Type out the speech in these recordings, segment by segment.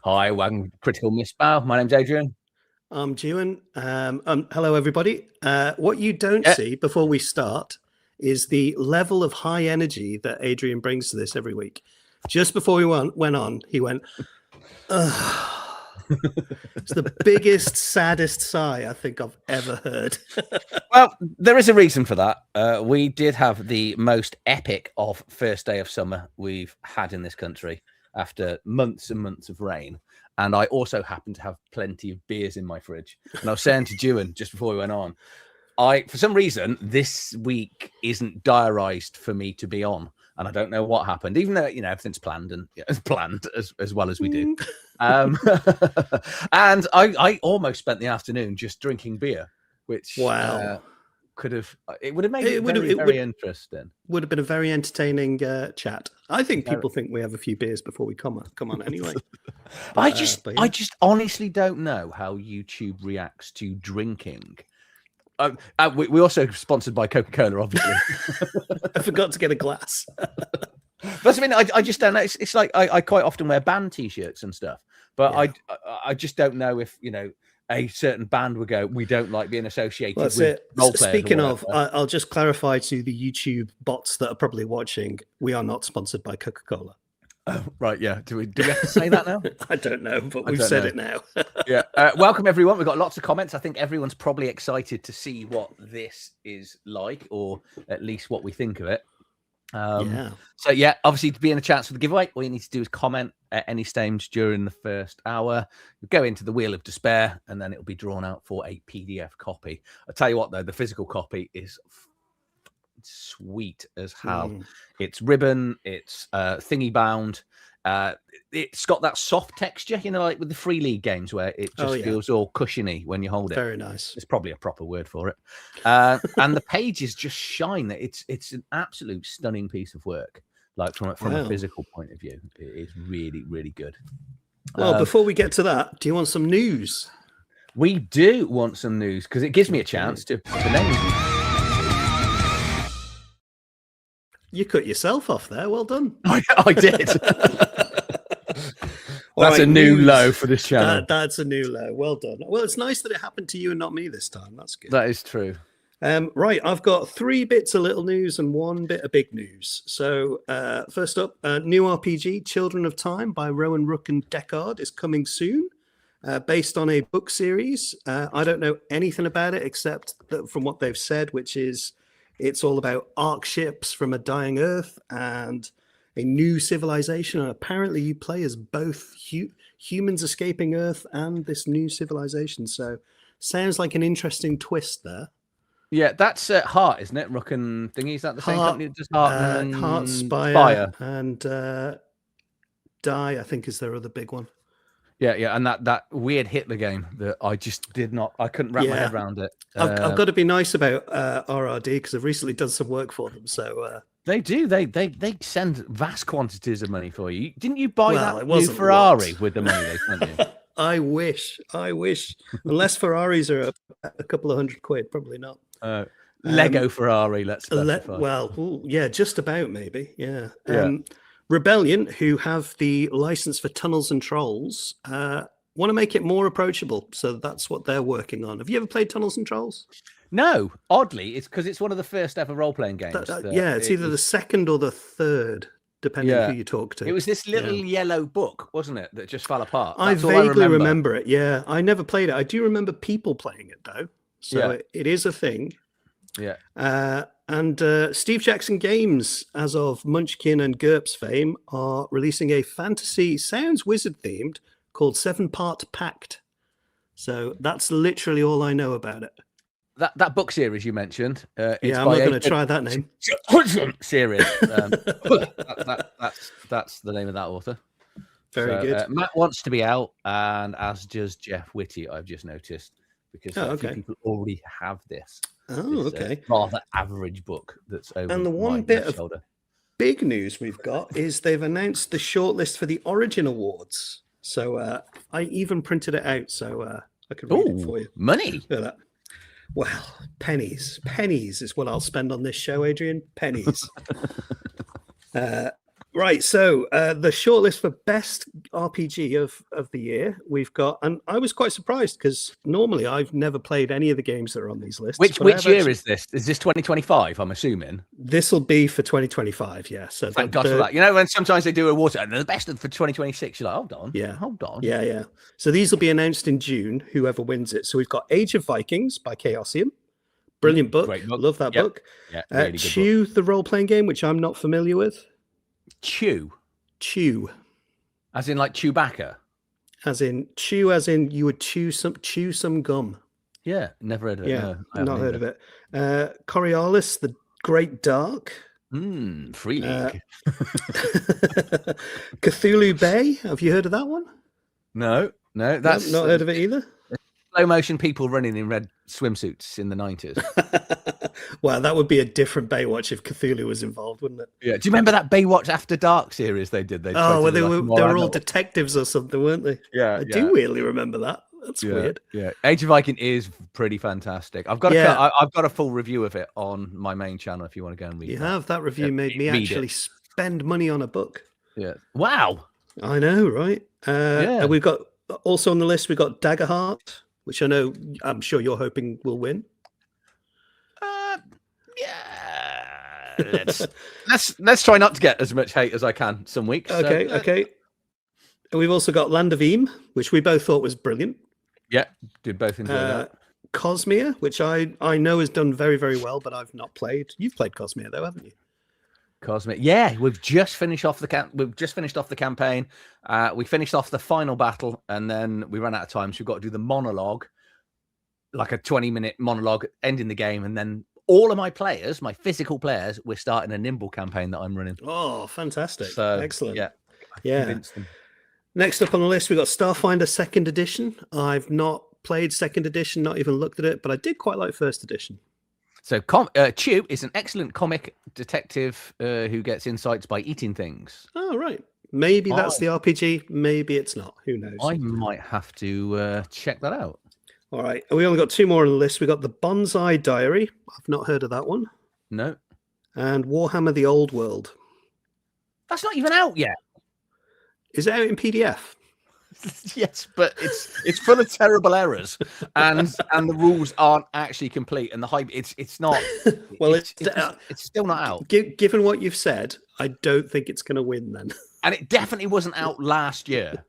Hi, welcome to Critical Misbow. My name's Adrian. I'm Juan. Hello, everybody. What you don't see before we start is the level of high energy that Adrian brings to this every week. Just before we went on, he went, ugh. It's the biggest, saddest sigh I think I've ever heard. Well, there is a reason for that. We did have the most epic of first day of summer we've had in this country after months and months of rain. And I also happen to have plenty of beers in my fridge. And I was saying to Juan just before we went on, for some reason, this week isn't diarised for me to be on. And I don't know what happened, even though, everything's planned and planned as well as we do. And I almost spent the afternoon just drinking beer, which it would have made it very interesting. Would have been a very entertaining chat. I think people think we have a few beers before we come on anyway. I just honestly don't know how YouTube reacts to drinking. We also sponsored by Coca-Cola, obviously. I forgot to get a glass. But I mean, I just don't know. It's like I quite often wear band T-shirts and stuff, but I just don't know if a certain band would go, we don't like being associated with role players. Speaking of, I'll just clarify to the YouTube bots that are probably watching, we are not sponsored by Coca-Cola. Oh, right, yeah. Do we have to say that now? I don't know, but we've said it now. Yeah. Welcome, everyone. We've got lots of comments. I think everyone's probably excited to see what this is like, or at least what we think of it. So, obviously, to be in a chance for the giveaway, all you need to do is comment at any stage during the first hour. You go into the Wheel of Despair, and then it'll be drawn out for a PDF copy. I'll tell you what, though, the physical copy is sweet as hell. It's ribbon, it's thingy bound, it's got that soft texture, like with the free league games where it just feels all cushiony when you hold it. Very nice. It's probably a proper word for it. And the pages just shine. It's an absolute stunning piece of work, like from a physical point of view. It is really, really good. Well, before we get to that, do you want some news? We do want some news, because it gives me a chance to name. You cut yourself off there. Well done. I did. That's a new low for this channel. That's a new low. Well done. Well, it's nice that it happened to you and not me this time. That's good. That is true. Right. I've got 3 bits of little news and 1 bit of big news. So first up, new RPG, Children of Time by Rowan Rook and Deckard is coming soon, based on a book series. I don't know anything about it except that from what they've said, which is it's all about arc ships from a dying Earth and a new civilization. And apparently you play as both humans escaping Earth and this new civilization. So sounds like an interesting twist there. Yeah, that's Heart, isn't it? Rook and Thingy. Is that the same company that does Heart? Heart, Spire, and Die, I think, is their other big one. Yeah, and that weird Hitler game that I just I couldn't wrap my head around it. I've got to be nice about RRD because I've recently done some work for them. So they do. They send vast quantities of money for you. Didn't you buy that new Ferrari with the money they sent you? I wish. Unless Ferraris are a couple of £100, probably not. Lego Ferrari, let's specify. Just about, maybe. Yeah. Rebellion, who have the license for Tunnels and Trolls, want to make it more approachable. So that's what they're working on. Have you ever played Tunnels and Trolls? No. Oddly, it's because it's one of the first ever role-playing games. It's either the second or the third, depending who you talk to. It was this little yellow book, wasn't it, that just fell apart? I vaguely remember it, yeah. I never played it. I do remember people playing it, though. So it is a thing. Yeah. And Steve Jackson Games, as of Munchkin and GURPS fame, are releasing a fantasy, sounds wizard themed, called 7-Part Pact. So that's literally all I know about it. That book series you mentioned. I'm not going to try that name. Series. That's the name of that author. Very good. Matt wants to be out, and as does Jeff Whitty, I've just noticed, because a few people already have this. Rather average book that's over. And the one bit of big news we've got is they've announced the shortlist for the Origin Awards. So I even printed it out, so I could read it for you. Money. Look at that. Well, pennies is what I'll spend on this show, Adrian. Pennies. Right, so the shortlist for best RPG of the year we've got, and I was quite surprised because normally I've never played any of the games that are on these lists. Which year is this? Is this 2025? I'm assuming. This will be for 2025. Yeah. So thank God for that. You know, when sometimes they do awards and the best for 2026, you're like, hold on, hold on. Yeah. So these will be announced in June. Whoever wins it. So we've got Age of Vikings by Chaosium. Brilliant book. Great book. Love that book. Yeah, really good Chew, the role-playing game, which I'm not familiar with. Chew. As in like Chewbacca. As in you would chew some gum. Yeah, never heard of it. Yeah, no, not heard of it. Coriolis, the Great Dark. Free League. Cthulhu Bay. Have you heard of that one? No, that's not heard of it either. Slow motion people running in red swimsuits in the 90s. Well, that would be a different Baywatch if Cthulhu was involved, wouldn't it? Yeah. Do you remember that Baywatch After Dark series they did? They were all detectives or something, weren't they? Yeah. I do really remember that. That's weird. Yeah. Age of Viking is pretty fantastic. I've got a full review of it on my main channel if you want to go and read it. That review made me actually spend money on a book. Yeah. Wow. I know, right? And we've got also on the list, we've got Daggerheart, which I'm sure you're hoping will win. Let's try not to get as much hate as I can some weeks. Okay. And we've also got Land of Eam, which we both thought was brilliant. Yeah, did both enjoy that. Cosmere, which I know has done very, very well, but I've not played. You've played Cosmere though, haven't you? Cosmere, yeah, we've just finished off the campaign. We finished off the final battle, and then we ran out of time, so we've got to do the monologue, like a 20-minute monologue, ending the game, and then all of my players, my physical players, we're starting a Nimble campaign that I'm running. Oh, fantastic! So, excellent. Yeah. Next up on the list, we've got Starfinder Second Edition. I've not played Second Edition, not even looked at it, but I did quite like First Edition. So, Chew is an excellent comic detective who gets insights by eating things. Oh, right. Maybe that's the RPG. Maybe it's not. Who knows? I might have to check that out. All right. We only got two more on the list. We got the Bonsai Diary. I've not heard of that one. No. And Warhammer: The Old World. That's not even out yet. Is it out in PDF? Yes, but it's full of terrible errors, and the rules aren't actually complete, and the hype it's not. Well, it's still not out. Given what you've said, I don't think it's going to win then. And it definitely wasn't out last year.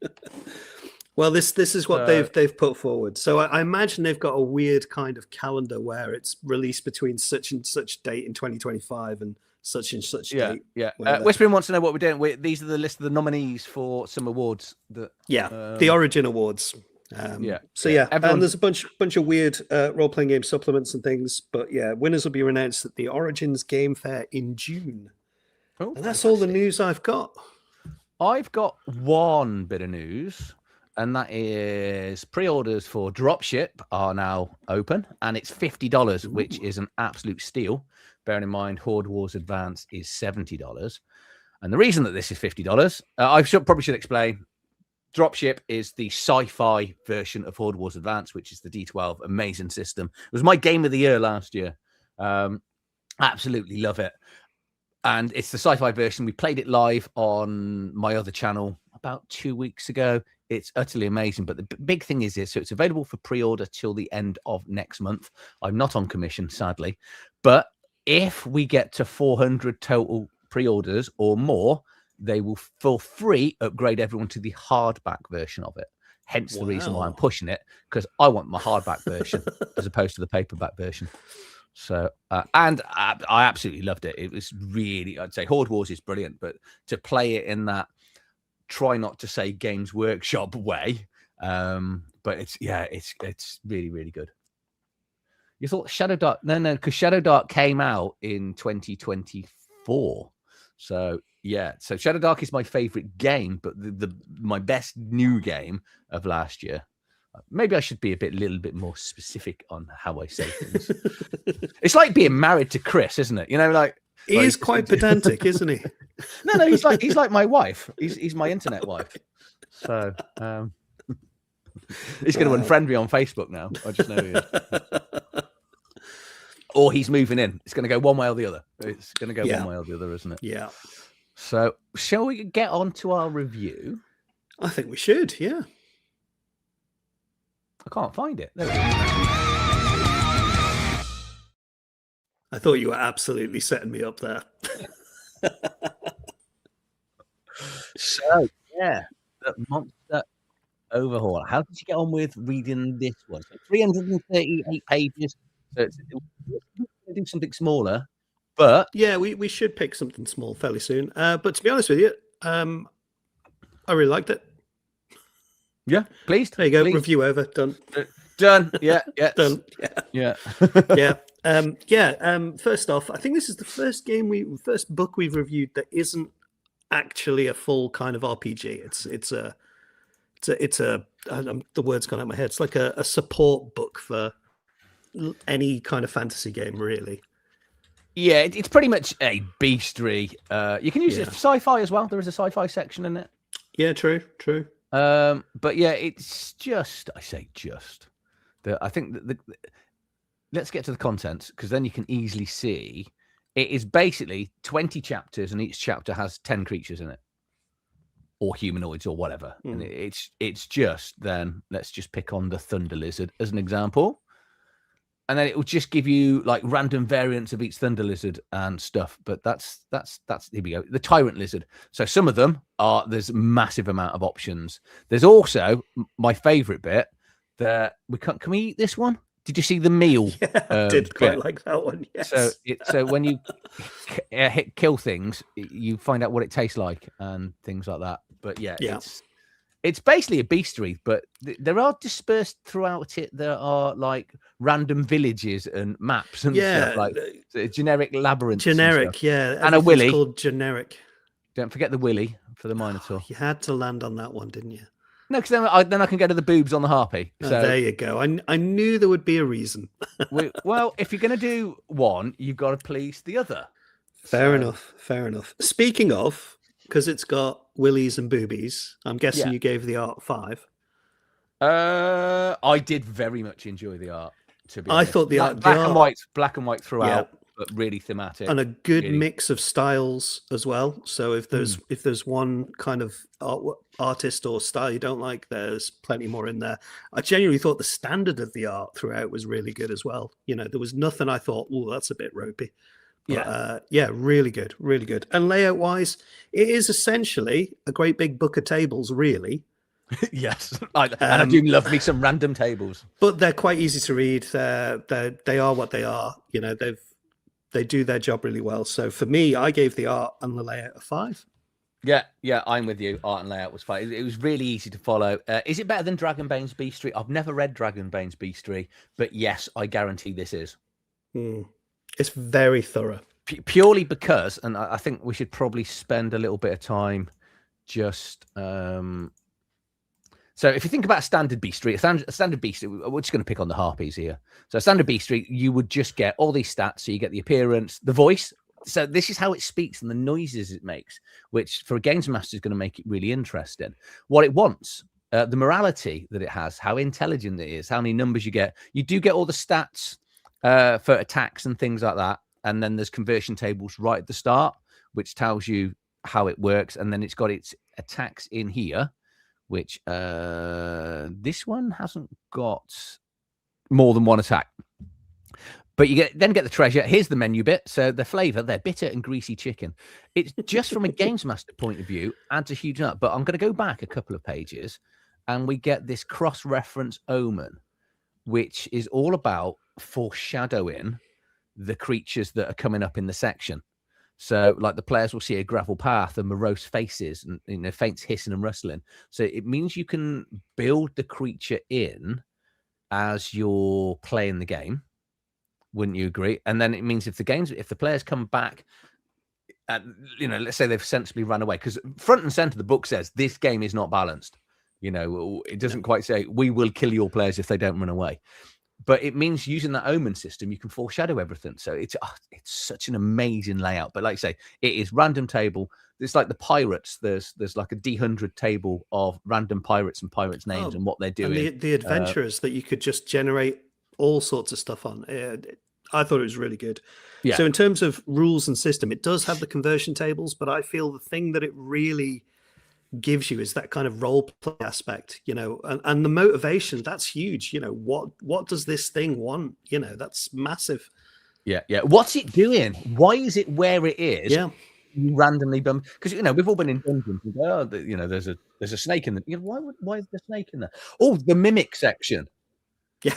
Well, this is what they've put forward. So I imagine they've got a weird kind of calendar where it's released between such and such date in 2025 and such date. Yeah. Whispering wants to know what we're doing. These are the list of the nominees for some awards. The Origin Awards. And there's a bunch of weird role-playing game supplements and things. But yeah, winners will be announced at the Origins Game Fair in June. And that's all the news I've got. I've got one bit of news, and that is pre-orders for Dropship are now open, and it's $50, which is an absolute steal. Bearing in mind, Horde Wars Advance is $70. And the reason that this is $50, I probably should explain. Dropship is the sci-fi version of Horde Wars Advance, which is the D12 amazing system. It was my game of the year last year. Absolutely love it. And it's the sci-fi version. We played it live on my other channel about 2 weeks ago. It's utterly amazing. But the big thing is this. So it's available for pre-order till the end of next month. I'm not on commission, sadly. But if we get to 400 total pre-orders or more, they will for free upgrade everyone to the hardback version of it. Hence the reason why I'm pushing it, because I want my hardback version as opposed to the paperback version. So, and I absolutely loved it. It was really, I'd say Horde Wars is brilliant, but to play it in that, try not to say Games Workshop way, but it's really, really good. You thought Shadow Dark? No, because Shadow Dark came out in 2024. So yeah, so Shadow Dark is my favorite game, but my best new game of last year. Maybe I should be a little bit more specific on how I say things. It's like being married to Chris, isn't it? You know, like he is quite pedantic, isn't he? No, he's like my wife. He's my internet wife. So he's going to unfriend me on Facebook now. I just know he is. Or he's moving in. It's going to go one way or the other. It's going to go one way or the other, isn't it? Yeah. So, shall we get on to our review? I think we should, yeah. I can't find it. There we go. I thought you were absolutely setting me up there. So, yeah, the Monster Overhaul. How did you get on with reading this one? So 338 pages. So we'll do something smaller, but yeah, we should pick something small fairly soon. But to be honest with you, I really liked it. Yeah, pleased. There you go. Pleased. Review over. Done. Done. Yeah. Yeah. Done. Yeah. Yeah. First off, I think this is the first book we've reviewed that isn't actually a full kind of RPG. It's a the word's gone out of my head. It's like a support book for any kind of fantasy game, really. Yeah, it's pretty much a bestery. You can use it for sci-fi as well. There is a sci-fi section in it. Yeah, true. But yeah, it's just, I say just. I think that let's get to the contents, because then you can easily see it is basically 20 chapters, and each chapter has 10 creatures in it, or humanoids, or whatever. And it's just, then let's just pick on the thunder lizard as an example. And then it will just give you like random variants of each thunder lizard and stuff. But that's here we go. The tyrant lizard. So some of them there's a massive amount of options. There's also my favorite bit that can we eat this one? Did you see the meal? Yeah, I did quite like that one. Yes. So when you kill things, you find out what it tastes like and things like that. But yeah. It's basically a bestiary, but there are dispersed throughout it. There are like random villages and maps and stuff, like generic labyrinths. Generic, and a willy. Called generic. Don't forget the willy for the Minotaur. You had to land on that one, didn't you? No, because then I can go to the boobs on the harpy. So there you go. I knew there would be a reason. Well, if you're going to do one, you've got to please the other. Fair enough. Speaking of, because it's got willies and boobies, I'm guessing you gave the art 5. I did very much enjoy the art. To be honest. I thought the art black and white throughout, but really thematic, and a good mix of styles as well. So if there's one kind of artist or style you don't like, there's plenty more in there. I genuinely thought the standard of the art throughout was really good as well. You know, there was nothing I thought, oh, that's a bit ropey. But, really good. And layout wise, it is essentially a great big book of tables, really. Yes, and I do love me some random tables, but they're quite easy to read. They are what they are. You know, they do their job really well. So for me, I gave the art and the layout a 5. Yeah, I'm with you. Art and layout was fine. It was really easy to follow. Is it better than Dragonbane's Bestiary? I've never read Dragonbane's Bestiary, but yes, I guarantee this is. It's very thorough. Purely because, and I think we should probably spend a little bit of time just... So if you think about standard bestiary, a standard bestiary, we're just going to pick on the harpies here. So standard bestiary, you would just get all these stats. So you get the appearance, the voice. So this is how it speaks and the noises it makes, which for a games master is going to make it really interesting. What it wants, the morality that it has, how intelligent it is, how many numbers you get. You do get all the stats for attacks and things like that. And then there's conversion tables right at the start, which tells you how it works. And then it's got its attacks in here, which this one hasn't got more than one attack. But you then get the treasure. Here's the menu bit. So the flavor, they're bitter and greasy chicken. It's just from a games master point of view, adds a huge amount. But I'm going to go back a couple of pages and we get this cross-reference omen, which is all about foreshadowing the creatures that are coming up in the section. So, like the players will see a gravel path and morose faces and faints hissing and rustling. So it means you can build the creature in as you're playing the game. Wouldn't you agree? And then it means if the players come back, let's say they've sensibly run away, because front and center the book says this game is not balanced. You know, it doesn't quite say we will kill your players if they don't run away. But it means using that omen system, you can foreshadow everything. So it's such an amazing layout. But like I say, it is random table. It's like the pirates. There's like a D100 table of random pirates and pirates' names and what they're doing. And the adventurers that you could just generate all sorts of stuff on. I thought it was really good. Yeah. So in terms of rules and system, it does have the conversion tables, but I feel the thing that it really gives you is that kind of role play aspect, you know, and the motivation. That's huge. You know, what does this thing want? You know, that's massive. Yeah. What's it doing? Why is it where it is? Yeah. You randomly bump, because you know we've all been in dungeons. And go, oh, you know, there's a snake in there. You know, why is the snake in there? Oh, the mimic section. Yeah.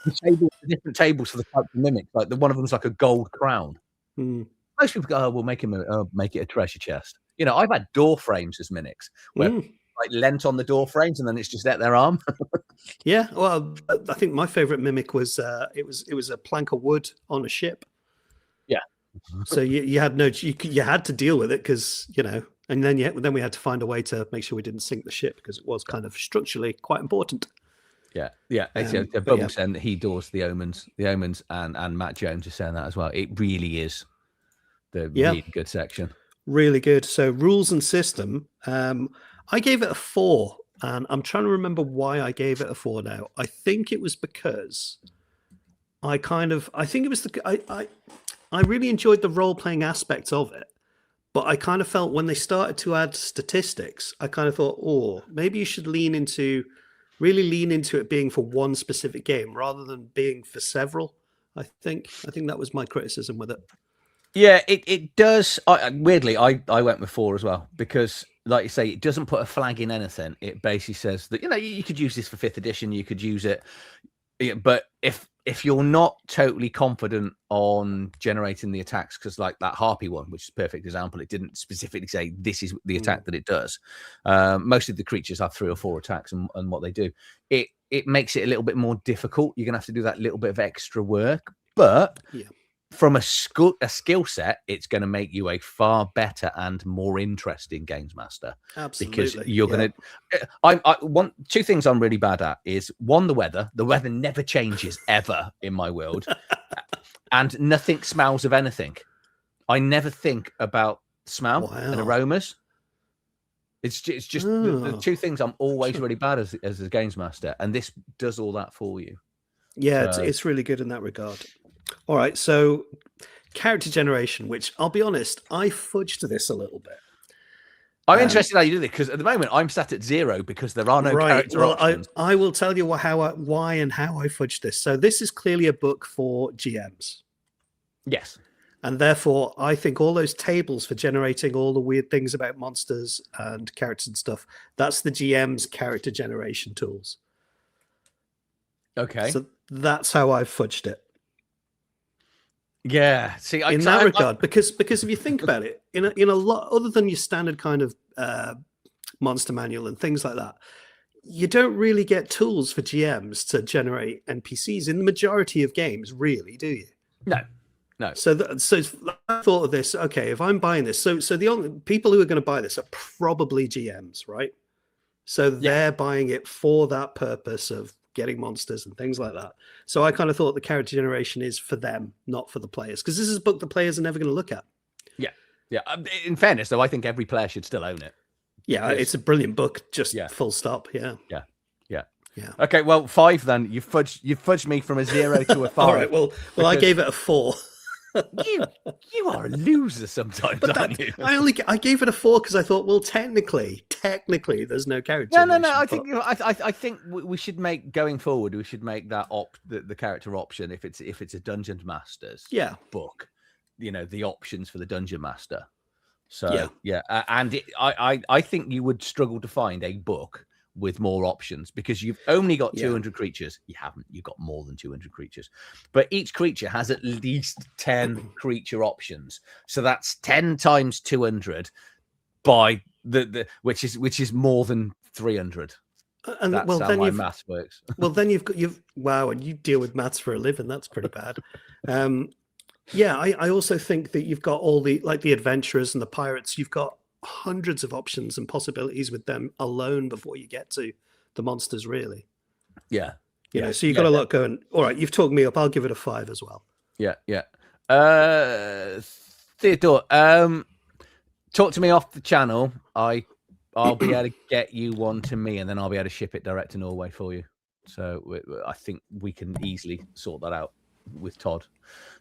The different tables for the type of mimic. Like one of them's like a gold crown. Mm. Most people go, oh, we'll make it a treasure chest. You know, I've had door frames as mimics where like lent on the door frames and then it's just at their arm. Yeah, well, I think my favorite mimic was it was a plank of wood on a ship. Yeah. So you had you had to deal with it because, you know, and then we had to find a way to make sure we didn't sink the ship because it was kind of structurally quite important. Yeah. Bubble saying that he doors the omens, and Matt Jones is saying that as well. It really is the really good section. Really good. So rules and system, I gave it a 4, and I'm trying to remember why I gave it a 4 now. I think it was because I really enjoyed the role-playing aspects of it, but I kind of felt when they started to add statistics, I kind of thought, oh, maybe you should really lean into it being for one specific game rather than being for several. I think that was my criticism with it. Yeah, it does. Weirdly, I went with 4 as well because, like you say, it doesn't put a flag in anything. It basically says that, you know, you could use this for 5th edition, you could use it, but if you're not totally confident on generating the attacks, because like that harpy one, which is a perfect example, it didn't specifically say this is the attack that it does. Most of the creatures have 3 or 4 attacks and what they do. It makes it a little bit more difficult. You're gonna have to do that little bit of extra work, but from a skill set, it's going to make you a far better and more interesting games master. Absolutely, because you're going to. I want 2 things I'm really bad at is 1, the weather. The weather never changes ever in my world, and nothing smells of anything. I never think about smell and aromas. It's just the 2 things I'm always really bad as a games master, and this does all that for you. Yeah, so it's really good in that regard. All right, so character generation, which I'll be honest, I fudged this a little bit. I'm interested how you do this because at the moment I'm sat at 0 because there are no character options. I will tell you why and how I fudged this. So this is clearly a book for GMs. Yes. And therefore, I think all those tables for generating all the weird things about monsters and characters and stuff, that's the GM's character generation tools. Okay. So that's how I've fudged it. Yeah, see, in that regard, because if you think about it, in a lot other than your standard kind of monster manual and things like that, you don't really get tools for GMs to generate NPCs in the majority of games, really, do you? No. So I thought of this. Okay, if I'm buying this, so the only people who are going to buy this are probably GMs, right? So they're buying it for that purpose of getting monsters and things like that. So I kind of thought the character generation is for them, not for the players, because this is a book the players are never going to look at. Yeah. In fairness, though, I think every player should still own it. Yeah, it's a brilliant book. Just full stop. Yeah. Okay, well, 5 then. You fudged me from a 0 to a 5. All right. Well, I gave it a 4. You are a loser sometimes, aren't you? I gave it a 4 because I thought, well, technically, there's no character. No. I think we should make going forward. We should make that the character option if it's a Dungeon Master's book. You know, the options for the Dungeon Master. So and I think you would struggle to find a book with more options because you've only got 200 creatures. You've got more than 200 creatures, but each creature has at least 10 creature options. So that's 10 times 200 by which is more than 300. And that's how my maths works. Well, then you've wow, and you deal with maths for a living. That's pretty bad. I also think that you've got all the adventurers and the pirates. You've got hundreds of options and possibilities with them alone before you get to the monsters, really. So you've got a lot going. All right, you've talked me up. I'll give it a 5 as well. Theodore, talk to me off the channel. I'll be able to get you one to me, and then I'll be able to ship it direct to Norway for you. So I think we can easily sort that out. with Todd.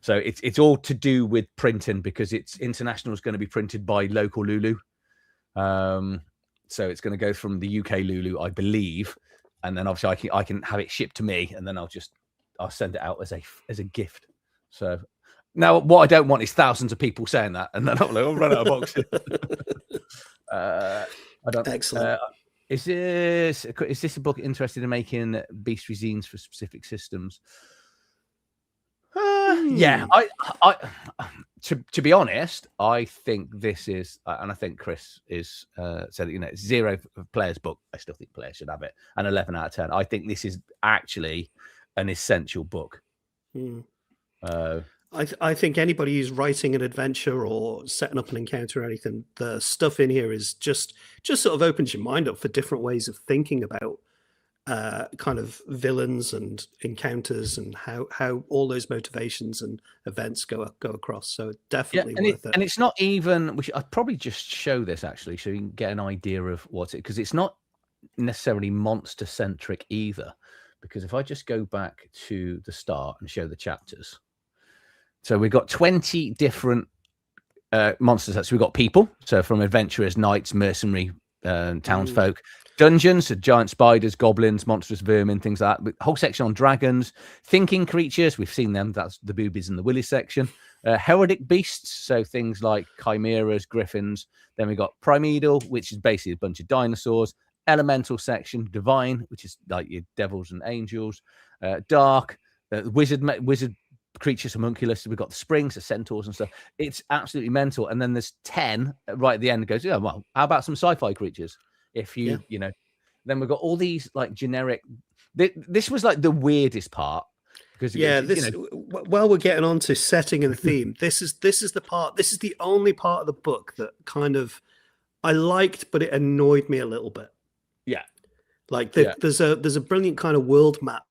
So it's all to do with printing, because it's international is going to be printed by local Lulu. So it's going to go from the UK Lulu, I believe, and then obviously I can have it shipped to me, and then I'll send it out as a gift. So now what I don't want is thousands of people saying that, and then I'll run out of boxes. I don't. Excellent. Is this a book interested in making bestiary zines for specific systems? Yeah, I to be honest, I think this is, and I think Chris is said, it's 0 players book. I still think players should have it, and 11 out of 10. I think this is actually an essential book. I think anybody who's writing an adventure or setting up an encounter or anything, the stuff in here is just sort of opens your mind up for different ways of thinking about kind of villains and encounters and how all those motivations and events go across. So definitely worth it. And it's not even, I'd probably just show this actually, so you can get an idea of what's it, because it's not necessarily monster centric either. Because if I just go back to the start and show the chapters, so we've got 20 different monsters. So we've got people, so from adventurers, knights, mercenary, townsfolk, dungeons, so giant spiders, goblins, monstrous vermin, things like that. Whole section on dragons, thinking creatures. We've seen them. That's the boobies and the willies section. Heraldic beasts, so things like chimeras, griffins. Then we've got primeval, which is basically a bunch of dinosaurs. Elemental section, divine, which is like your devils and angels. Dark, wizard creatures, homunculus. We've got the springs, the centaurs and stuff. It's absolutely mental. And then there's 10 right at the end. It goes, well, how about some sci-fi creatures? If you then we've got all these like generic. This was like the weirdest part, because while we're getting on to setting and theme, this is the only part of the book that kind of I liked, but it annoyed me a little bit. Yeah, like there's a brilliant kind of world map.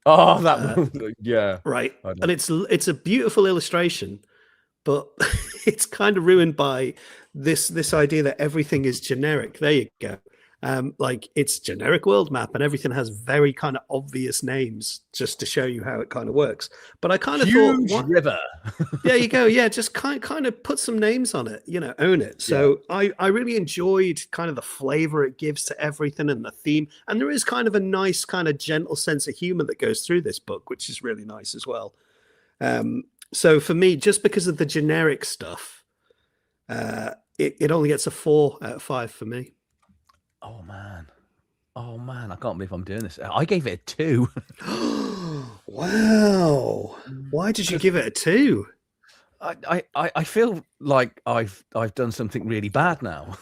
Oh, that right, and it's a beautiful illustration, but it's kind of ruined by this idea that everything is generic. There you go. Like it's generic world map and everything has very kind of obvious names just to show you how it kind of works. But I kind of thought, river. There you go. Yeah, just kind of put some names on it, own it. So I really enjoyed kind of the flavor it gives to everything and the theme. And there is kind of a nice kind of gentle sense of humor that goes through this book, which is really nice as well. So for me, just because of the generic stuff, it only gets a 4 out of 5 for me. Oh man, I can't believe I'm doing this. I gave it a 2. Wow. Why did you give it a 2? I feel like I've done something really bad now.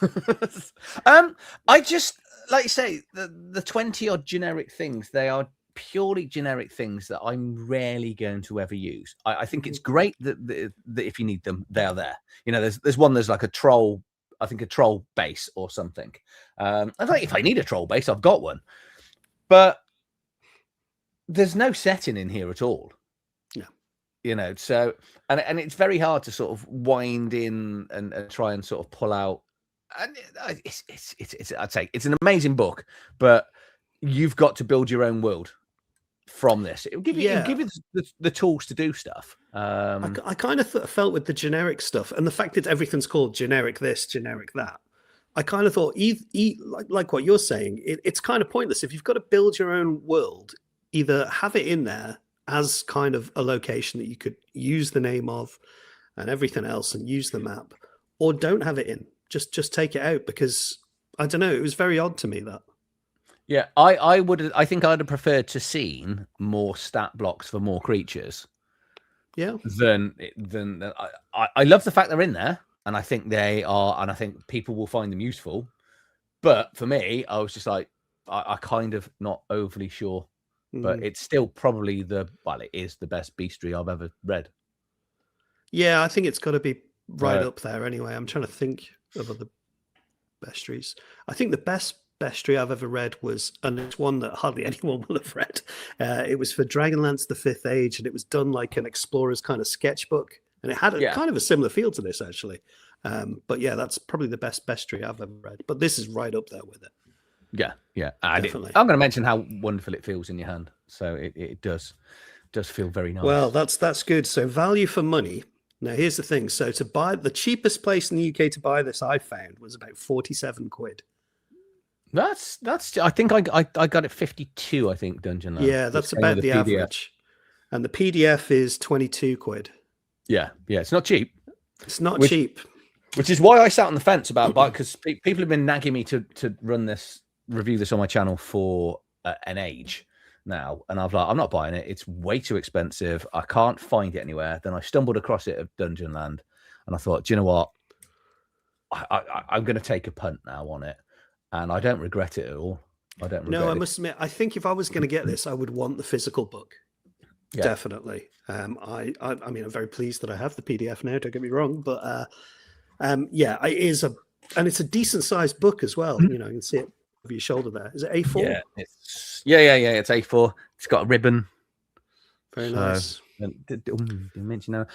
I just, like you say, the 20 odd generic things, they are purely generic things that I'm rarely going to ever use. I think it's great that if you need them, they are there. There's one, there's like a troll, I think a troll base or something. I think if I need a troll base, I've got one. But there's no setting in here at all. Yeah. So and it's very hard to sort of wind in and try and sort of pull out. And it's I'd say it's an amazing book, but you've got to build your own world from this. It'll give you the tools to do stuff. I kind of felt with the generic stuff and the fact that everything's called generic this, generic that. I kind of thought, like what you're saying, it's kind of pointless. If you've got to build your own world, either have it in there as kind of a location that you could use the name of and everything else and use the map, or don't have it in. Just take it out, because I don't know, it was very odd to me that. Yeah, I think I'd have preferred to seen more stat blocks for more creatures. Yeah. Than I love the fact they're in there, and I think they are, and I think people will find them useful. But for me, I was just like, I kind of not overly sure. But it's still probably it is the best bestiary I've ever read. Yeah, I think it's got to be right up there anyway. I'm trying to think of other bestiaries. I think the best bestiary I've ever read was, and it's one that hardly anyone will have read. It was for Dragonlance: The Fifth Age, and it was done like an explorer's kind of sketchbook, and it had kind of a similar feel to this actually. But yeah, that's probably the best bestiary I've ever read. But this is right up there with it. Yeah, definitely. I'm going to mention how wonderful it feels in your hand. So it does does feel very nice. Well, that's good. So value for money. Now, here's the thing. So to buy the cheapest place in the UK to buy this, I found was about 47 quid. That's. I think I got it 52. I think Dungeon Land. Yeah, that's about the average. And the PDF is 22 quid. Yeah, it's not cheap. It's not cheap. Which is why I sat on the fence about buying, because people have been nagging me to review this on my channel for an age now, and I'm like, I'm not buying it. It's way too expensive. I can't find it anywhere. Then I stumbled across it at Dungeon Land, and I thought, do you know what? I'm going to take a punt now on it, and I don't regret it at all. I don't. No, I must admit, I think if I was going to get this, I would want the physical book. Yeah. Definitely. I mean, I'm very pleased that I have the PDF now. Don't get me wrong, but yeah, it's a decent sized book as well. You know, you can see it over your shoulder there. Is it A4? Yeah, it's A4. It's got a ribbon. Very nice. Mention that.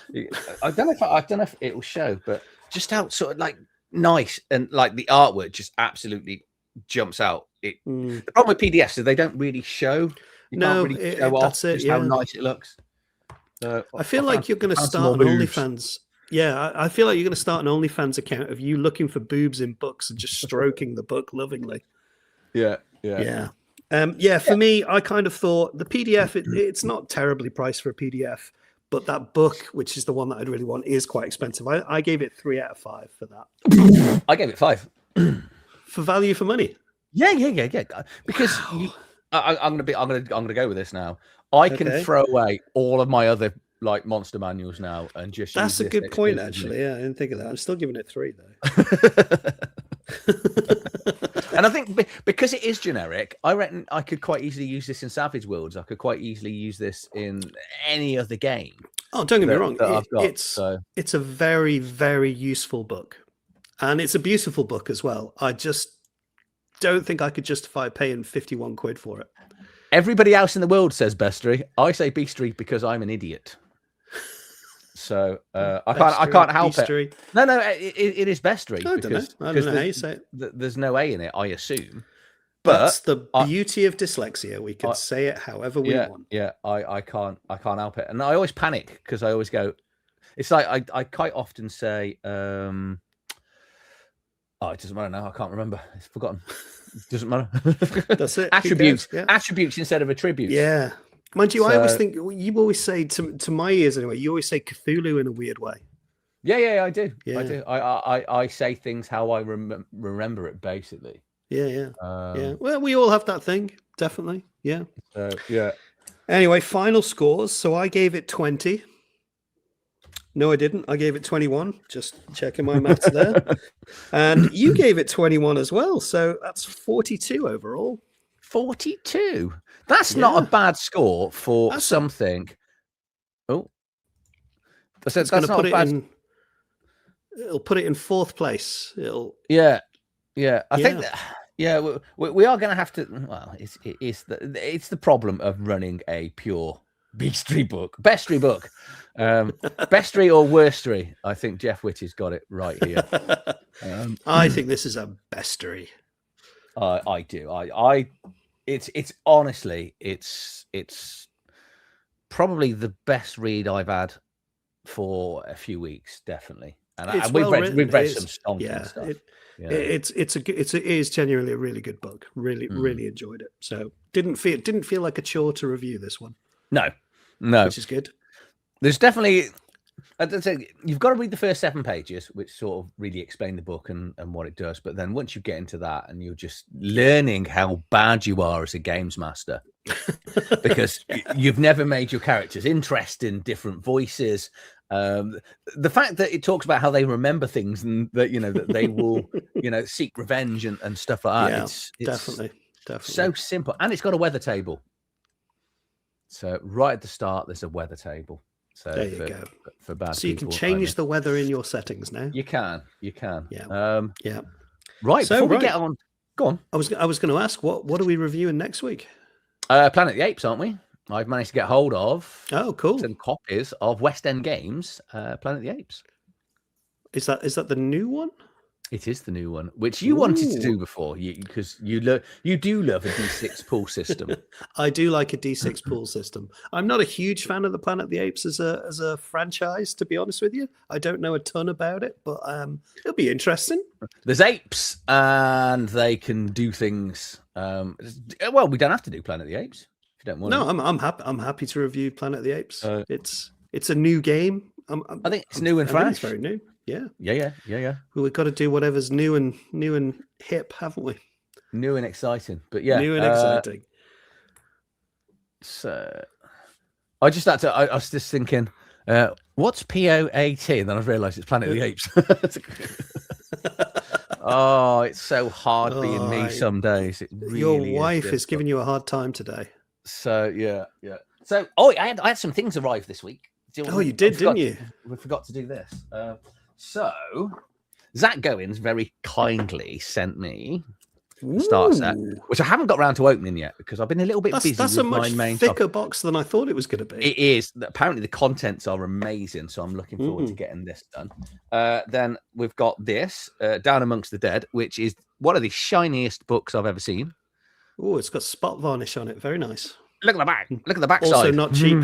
I don't know if it will show, but just how sort of like nice and like the artwork just absolutely jumps out. The problem with PDFs is they don't really show. You can't really show off just how nice it looks. I feel like you're going to start an OnlyFans. Yeah, I feel like you're going to start an OnlyFans account of you looking for boobs in books and just stroking the book lovingly. Yeah. For me, I kind of thought the PDF, it's not terribly priced for a PDF, but that book, which is the one that I'd really want, is quite expensive. I gave it 3 out of 5 for that. I gave it 5 for value for money. Yeah. Because I'm gonna go with this now. I can throw away all of my other like monster manuals now and just. That's a good point, actually. Yeah, I didn't think of that. I'm still giving it 3 though. And I think because it is generic, I reckon I could quite easily use this in Savage Worlds. I could quite easily use this in any other game. Oh, don't get me wrong. It's a very, very useful book, and it's a beautiful book as well. I just don't think I could justify paying 51 quid for it. Everybody else in the world says bestiary. I say beastry because I'm an idiot. So I can't help it. No, it is bestiary. I don't know how you say it. There's no A in it, I assume. But that's the beauty of dyslexia. We can say it however we want. Yeah, I can't help it, and I always panic because I always go. It's like I quite often say. It doesn't matter now. I can't remember. It's forgotten. It doesn't matter. That's it. Attributes instead of attributes. Yeah. Mind you, I always think you always say to my ears anyway. You always say Cthulhu in a weird way. Yeah, I do. Yeah. I do. I say things how I remember it, basically. Yeah. Well, we all have that thing, definitely. Yeah. Yeah. Anyway, final scores. So I gave it 20. No, I didn't. I gave it 21. Just checking my maths there. And you gave it 21 as well. So that's 42 overall. 42. That's not a bad score for something. That's not put it in. It'll put it in 4th place. I think that. Yeah, we are going to have to. Well, it's the problem of running a pure bestiary book. Bestiary or worstery. I think Jeff Whitty's got it right here. I think this is a bestiary. I do. It's honestly, it's probably the best read I've had for a few weeks, definitely. And we've read some stonking stuff. It is genuinely a really good book. Really enjoyed it. So didn't feel like a chore to review this one. No, which is good. There's definitely. I'd say you've got to read the first 7 pages, which sort of really explain the book and what it does. But then once you get into that and you're just learning how bad you are as a games master, because you've never made your characters interesting, different voices. The fact that it talks about how they remember things and that, that they will, seek revenge and stuff like that. It's definitely so simple. And it's got a weather table. So right at the start, there's a weather table. So there you go. For bad so you can change the weather in your settings now. You can. Yeah. Right. So before we get on, go on. I was going to ask what are we reviewing next week? Planet of the Apes, aren't we? I've managed to get hold of. Oh, cool. Some copies of West End Games, Planet of the Apes. Is that the new one? It is the new one, which you wanted to do before, because you do love a D6 pool system. I do like a D6 pool system. I'm not a huge fan of the Planet of the Apes as a franchise, to be honest with you. I don't know a ton about it, but it'll be interesting. There's apes, and they can do things. Well, we don't have to do Planet of the Apes if you don't want. No, I'm happy to review Planet of the Apes. It's a new game. I think it's new and fresh. It's very new. Yeah. Yeah. Well, we've got to do whatever's new and hip, haven't we? New and exciting, but yeah, new and exciting. So, I just had to. I was just thinking, what's POAT? And then I realised it's Planet of the Apes. Oh, it's so hard being me some days. It really Your wife is giving you a hard time today. So yeah. So I had some things arrive this week. You did, didn't you? We forgot to do this. So Zach Goins very kindly sent me a starter set, which I haven't got around to opening yet because I've been a little bit busy. That's with a much my main thicker box than I thought it was going to be. It is. Apparently the contents are amazing, so I'm looking forward to getting this done. Then we've got this, Down Amongst the Dead, which is one of the shiniest books I've ever seen. Oh, it's got spot varnish on it. Very nice. Look at the back. Look at the back Also side. not cheap.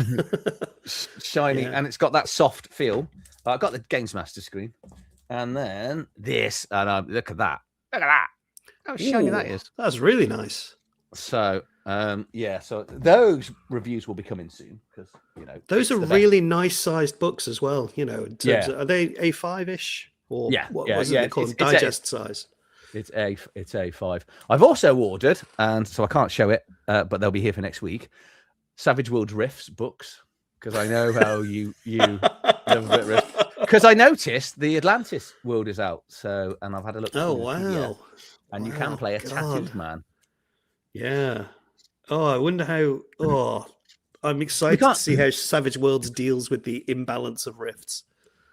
Shiny, and it's got that soft feel. I've got the Games Master screen. And then this, and look at that. Look at that. How shiny that is. That's really nice. So, so those reviews will be coming soon because, those are really nice sized books as well. Are they A5-ish? Or what was it they call them? Digest size. It's A5. I've also ordered, and so I can't show it, but they'll be here for next week. Savage Worlds Rifts books, because I know how you love a bit of Rift. Because I noticed the Atlantis world is out, and I've had a look. Oh wow! And you can play a tattooed man. Yeah. Oh, I wonder how. Oh, I'm excited to see how Savage Worlds deals with the imbalance of rifts.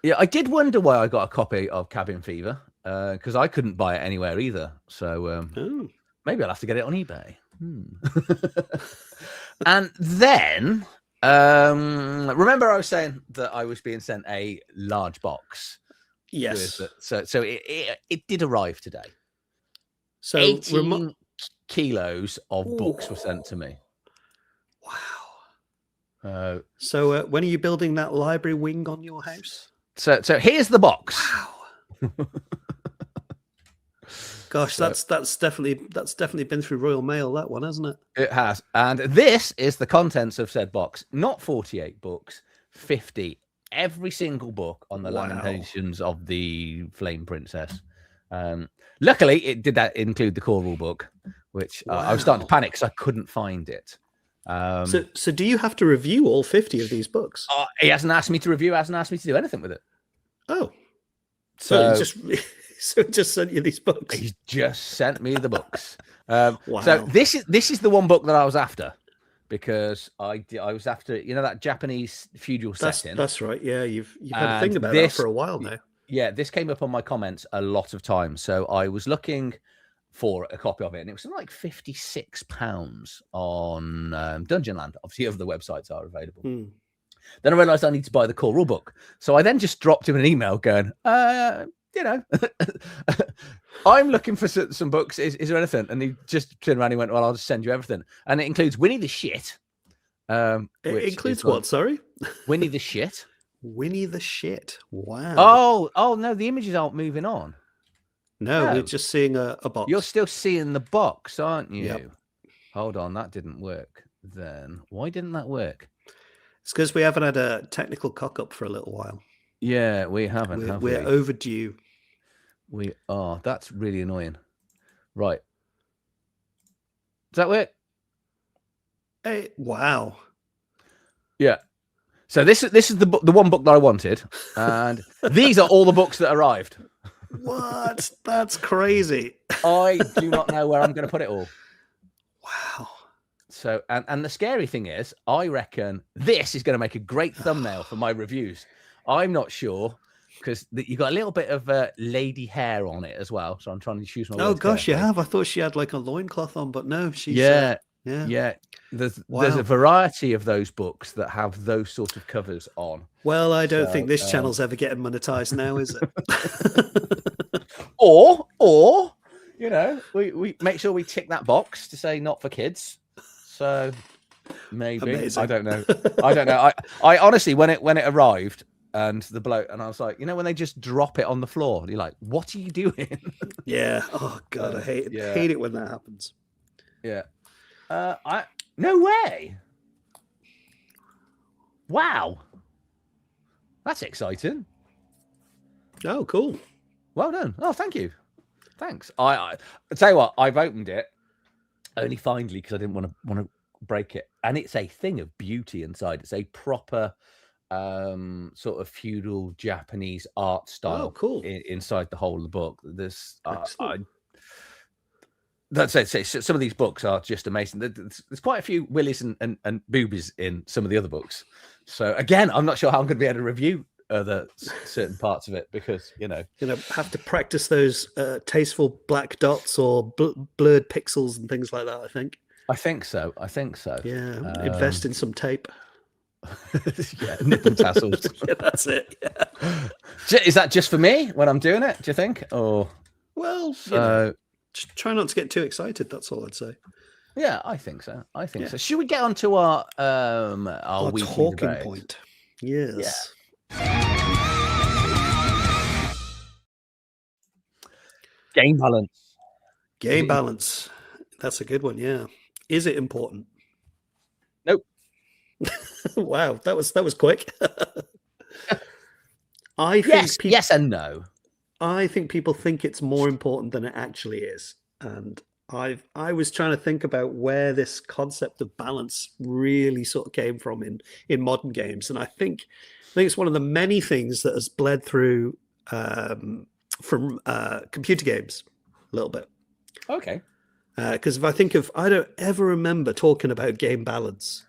Yeah, I did wonder why I got a copy of Cabin Fever. Because I couldn't buy it anywhere either. So maybe I'll have to get it on eBay. And then, remember I was saying that I was being sent a large box? Yes. So it did arrive today. So 18 kilos of books were sent to me. Wow. So when are you building that library wing on your house? So here's the box. Wow. Gosh, that's definitely been through Royal Mail, that one, hasn't it? It has. And this is the contents of said box. Not 48 books, 50. Every single book on the Lamentations of the Flame Princess. Luckily, it did include the core rule book, which I was starting to panic because I couldn't find it. So do you have to review all 50 of these books? He hasn't asked me to review, hasn't asked me to do anything with it. Oh. So it just sent you these books. He just sent me the books. Wow. So this is the one book that I was after, because I was after that Japanese feudal setting. That's right. Yeah, you've had a thing about that for a while now. Yeah, this came up on my comments a lot of times. So I was looking for a copy of it, and it was like £56 on Dungeonland. Obviously, other websites are available. Then I realized I need to buy the core rule book. So I then just dropped him an email going, I'm looking for some books. Is there anything? And he just turned around and went, well, I'll just send you everything. And it includes Winnie the Shit. It includes what? Sorry? Winnie the Shit. Winnie the Shit. Wow. Oh, no, the images aren't moving on. No, we're just seeing a box. You're still seeing the box, aren't you? Yep. Hold on, that didn't work then. Why didn't that work? It's because we haven't had a technical cock-up for a little while. Yeah, we haven't. We're overdue. We are. That's really annoying. Right. Does that work? Hey, wow. Yeah. So this is the one book that I wanted, and these are all the books that arrived. What? That's crazy. I do not know where I'm going to put it all. Wow. So, and the scary thing is, I reckon this is going to make a great thumbnail for my reviews. I'm not sure, because you got a little bit of lady hair on it as well. So I'm trying to choose my words. Oh gosh, you have. I thought she had like a loincloth on, but no, she's Yeah. There's Wow. a variety of those books that have those sort of covers on. Well, I don't think this channel's ever getting monetized now, is it? or we make sure we tick that box to say not for kids. So maybe. Amazing. I don't know. I honestly, when it arrived and the bloke, and I was like, when they just drop it on the floor, you're like, what are you doing? Yeah. Oh God, I hate it. Hate it when that happens. Yeah. No way. Wow. That's exciting. Oh, cool. Well done. Oh, thank you. Thanks. I tell you what, I've opened it only finally because I didn't want to break it, and it's a thing of beauty inside. It's a proper sort of feudal Japanese art style. Oh, cool. Inside the whole of the book. That's it. Some of these books are just amazing. There's quite a few willies and boobies in some of the other books. So again, I'm not sure how I'm going to be able to review other certain parts of it because have to practice those tasteful black dots or blurred pixels and things like that. I think so. Yeah, invest in some tape. Yeah, nipple tassels. Yeah, that's it. Yeah. Is that just for me when I'm doing it? Do you think? Or just try not to get too excited. That's all I'd say. Yeah, I think so. So. Should we get on to our weekly talking debate? point? Yes. Yeah. Game balance. That's a good one. Yeah. Is it important? Nope. Wow, that was quick. Yes and no. I think people think it's more important than it actually is. And I was trying to think about where this concept of balance really sort of came from in modern games. And I think it's one of the many things that has bled through from computer games a little bit. Okay. Because if I don't ever remember talking about game balance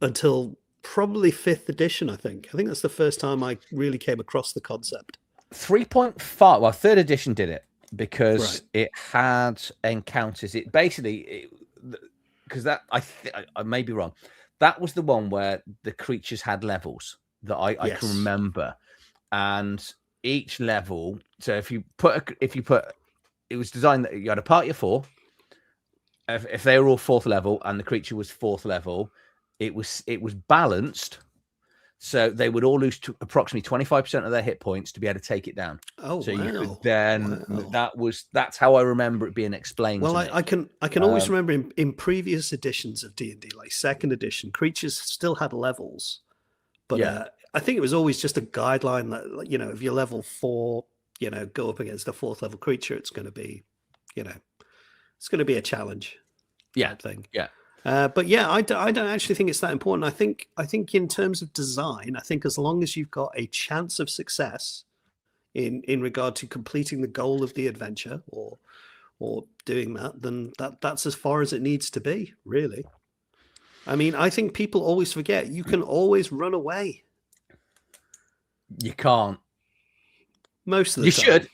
until probably 5th edition, I think that's the first time I really came across the concept. 3.5. Well, 3rd edition did it because it had encounters. It basically, because that I may be wrong. That was the one where the creatures had levels that I can remember, and each level. So if you put, it was designed that you had a party of 4. If they were all 4th level and the creature was 4th level, it was balanced. So they would all lose approximately 25% of their hit points to be able to take it down. Oh, so you could then that's how I remember it being explained. Well, I can always remember in previous editions of D&D, like 2nd edition, creatures still had levels, but I think it was always just a guideline that if you're level 4, go up against a 4th level creature, it's going to be, it's going to be a challenge. Yeah, thing. Yeah. But I don't actually think it's that important. I think in terms of design, I think as long as you've got a chance of success in regard to completing the goal of the adventure or doing that, then that's as far as it needs to be, really. I mean, I think people always forget you can always run away. You can't. Most of the time.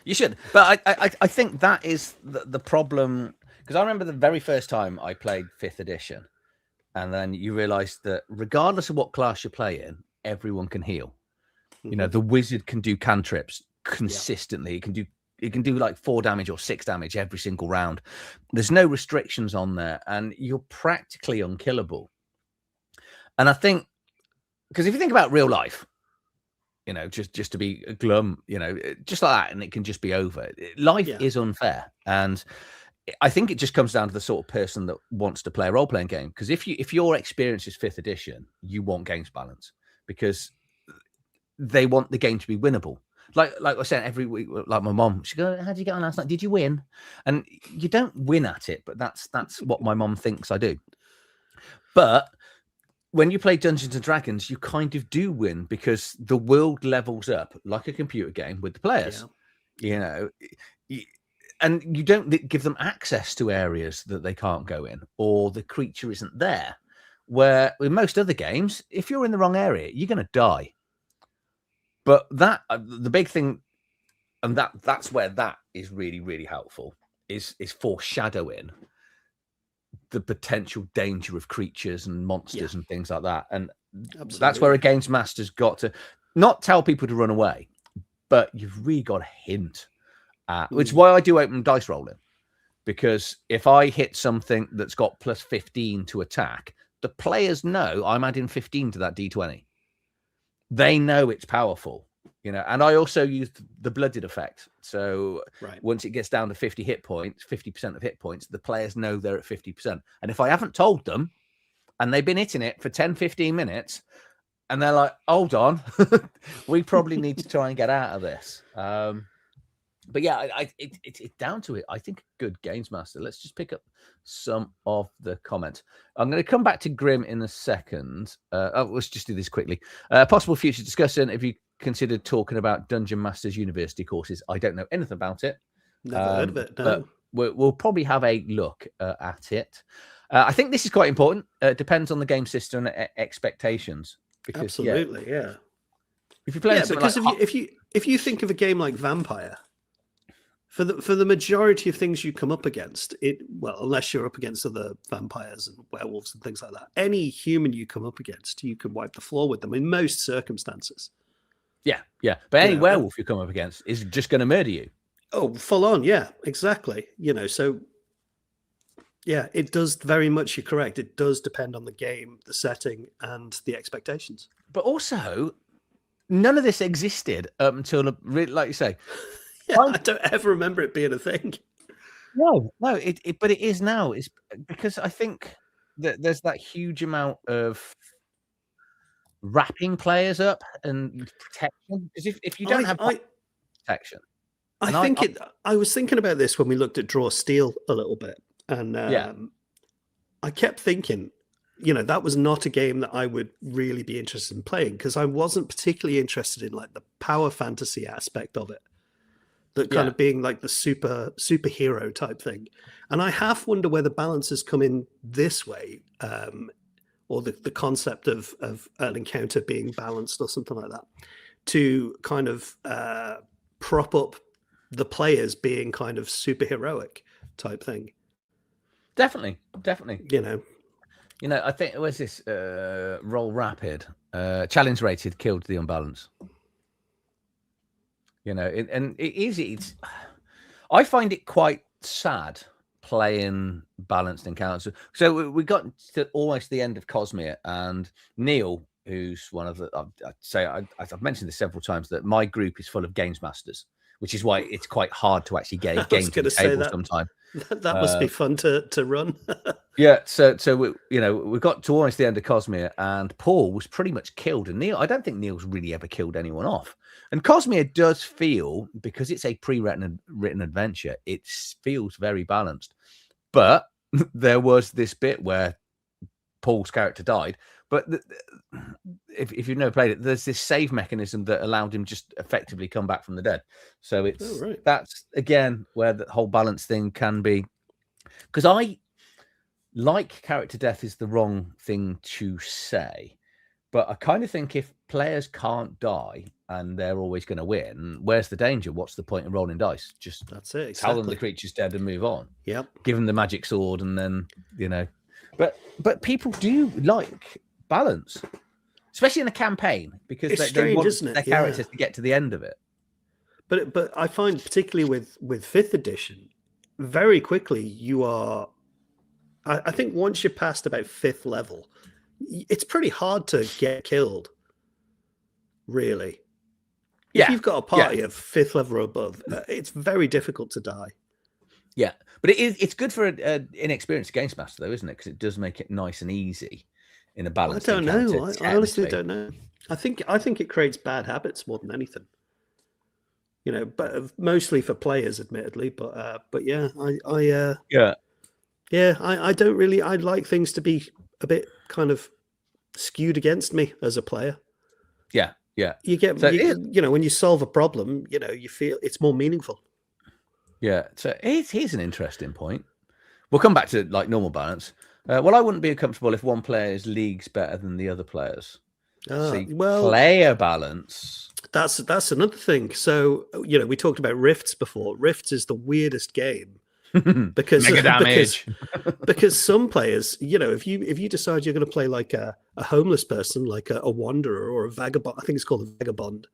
You should. But I think that is the problem. Because I remember the very first time I played 5th edition, and then you realize that regardless of what class you're playing, everyone can heal. Mm-hmm. The wizard can do cantrips consistently. It can do like 4 damage or 6 damage every single round. There's no restrictions on there, and you're practically unkillable. And I think, because if you think about real life, just to be glum, just like that, and it can just be over. Life is unfair, and I think it just comes down to the sort of person that wants to play a role-playing game. Because if your experience is 5th edition, you want games balance because they want the game to be winnable. Like I was saying every week, like my mom, she go, "How did you get on last night? Did you win?" And you don't win at it, but that's what my mom thinks I do. But when you play Dungeons and Dragons, you kind of do win because the world levels up like a computer game with the players. And you don't give them access to areas that they can't go in, or the creature isn't there. Where with most other games, if you're in the wrong area, you're going to die. But the big thing, and that's where that is really, really helpful, is foreshadowing. the potential danger of creatures and monsters and things like that. And Absolutely. that's where a games master's got to not tell people to run away, but you've really got to hint at, which is why I do open dice rolling, because if I hit something that's got plus 15 to attack, the players know I'm adding 15 to that D20. They know it's powerful, you know, and I also use the blooded effect. So once it gets down to 50 hit points, 50% of hit points, the players know they're at 50%. And if I haven't told them and they've been hitting it for 10, 15 minutes and they're like, hold on, we probably need to try and get out of this. But yeah, it's down to it. I think a good games master. Let's just pick up some of the comments. I'm going to come back to Grim in a second. Let's just do this quickly. Possible future discussion. If you considered talking about Dungeon Masters University courses, I don't know anything about it. Never heard of it. No. But we'll probably have a look at it. I think this is quite important. It depends on the game system and expectations. Because, absolutely, yeah. If you're playing, because if you think of a game like Vampire. For the majority of things you come up against, unless you're up against other vampires and werewolves and things like that, any human you come up against, you can wipe the floor with them in most circumstances. Yeah. But any werewolf you come up against is just going to murder you. Oh, full on, yeah, exactly. You know, so yeah, it does very much. You're correct. It does depend on the game, the setting, and the expectations. But also, none of this existed up until, like you say. Yeah, I don't ever remember it being a thing. No, but it is now. It's because I think that there's that huge amount of wrapping players up and protection. Because if you don't have protection, I was thinking about this when we looked at Draw Steel a little bit, and I kept thinking, you know, that was not a game that I would really be interested in playing because I wasn't particularly interested in like the power fantasy aspect of it. That kind of being like the superhero type thing. And I half wonder where the balance has come in this way, or the concept of an encounter being balanced or something like that, to kind of prop up the players being kind of superheroic type thing. Definitely. You know, I think it was this Roll Rapid, challenge rated killed the unbalance. You know, and it's I find it quite sad playing balanced encounters. So we got to almost the end of Cosmere, and Neil, who's one of the, I've mentioned this several times, that my group is full of games masters, which is why it's quite hard to actually get a game to the table sometimes. That must be fun to run. Yeah, so we got to almost the end of Cosmere, and Paul was pretty much killed, and I don't think Neil's really ever killed anyone off. And Cosmere does feel, because it's a pre-written adventure, it feels very balanced. But there was this bit where Paul's character died. But if you've never played it, there's this save mechanism that allowed him just effectively come back from the dead. So that's, again, where the whole balance thing can be. Because I like character death is the wrong thing to say. But I kind of think if players can't die and they're always going to win, where's the danger? What's the point of rolling dice? Just that's it. Tell them the creature's dead and move on. Yep. Give them the magic sword and then, you know. But people do like balance, especially in a campaign, because they want their characters to get to the end of it. But I find particularly with 5th edition, very quickly you are. I think once you're past about 5th level, it's pretty hard to get killed. Really, if you've got a party of 5th level or above, it's very difficult to die. Yeah, but it's good for an inexperienced games master, though, isn't it? Because it does make it nice and easy in a balance. I don't know. I honestly don't know. I think it creates bad habits more than anything. You know, but mostly for players, admittedly. But yeah, I don't really. I'd like things to be a bit kind of skewed against me as a player. Yeah. You get, you know, when you solve a problem, you know, you feel it's more meaningful. Yeah. So here's an interesting point. We'll come back to like normal balance. Well, I wouldn't be comfortable if one player's league's better than the other players. Player balance. That's another thing. So, you know, we talked about Rifts before. Rifts is the weirdest game because mega damage. because some players, if you decide you're going to play like a homeless person, like a wanderer or a vagabond, I think it's called a vagabond.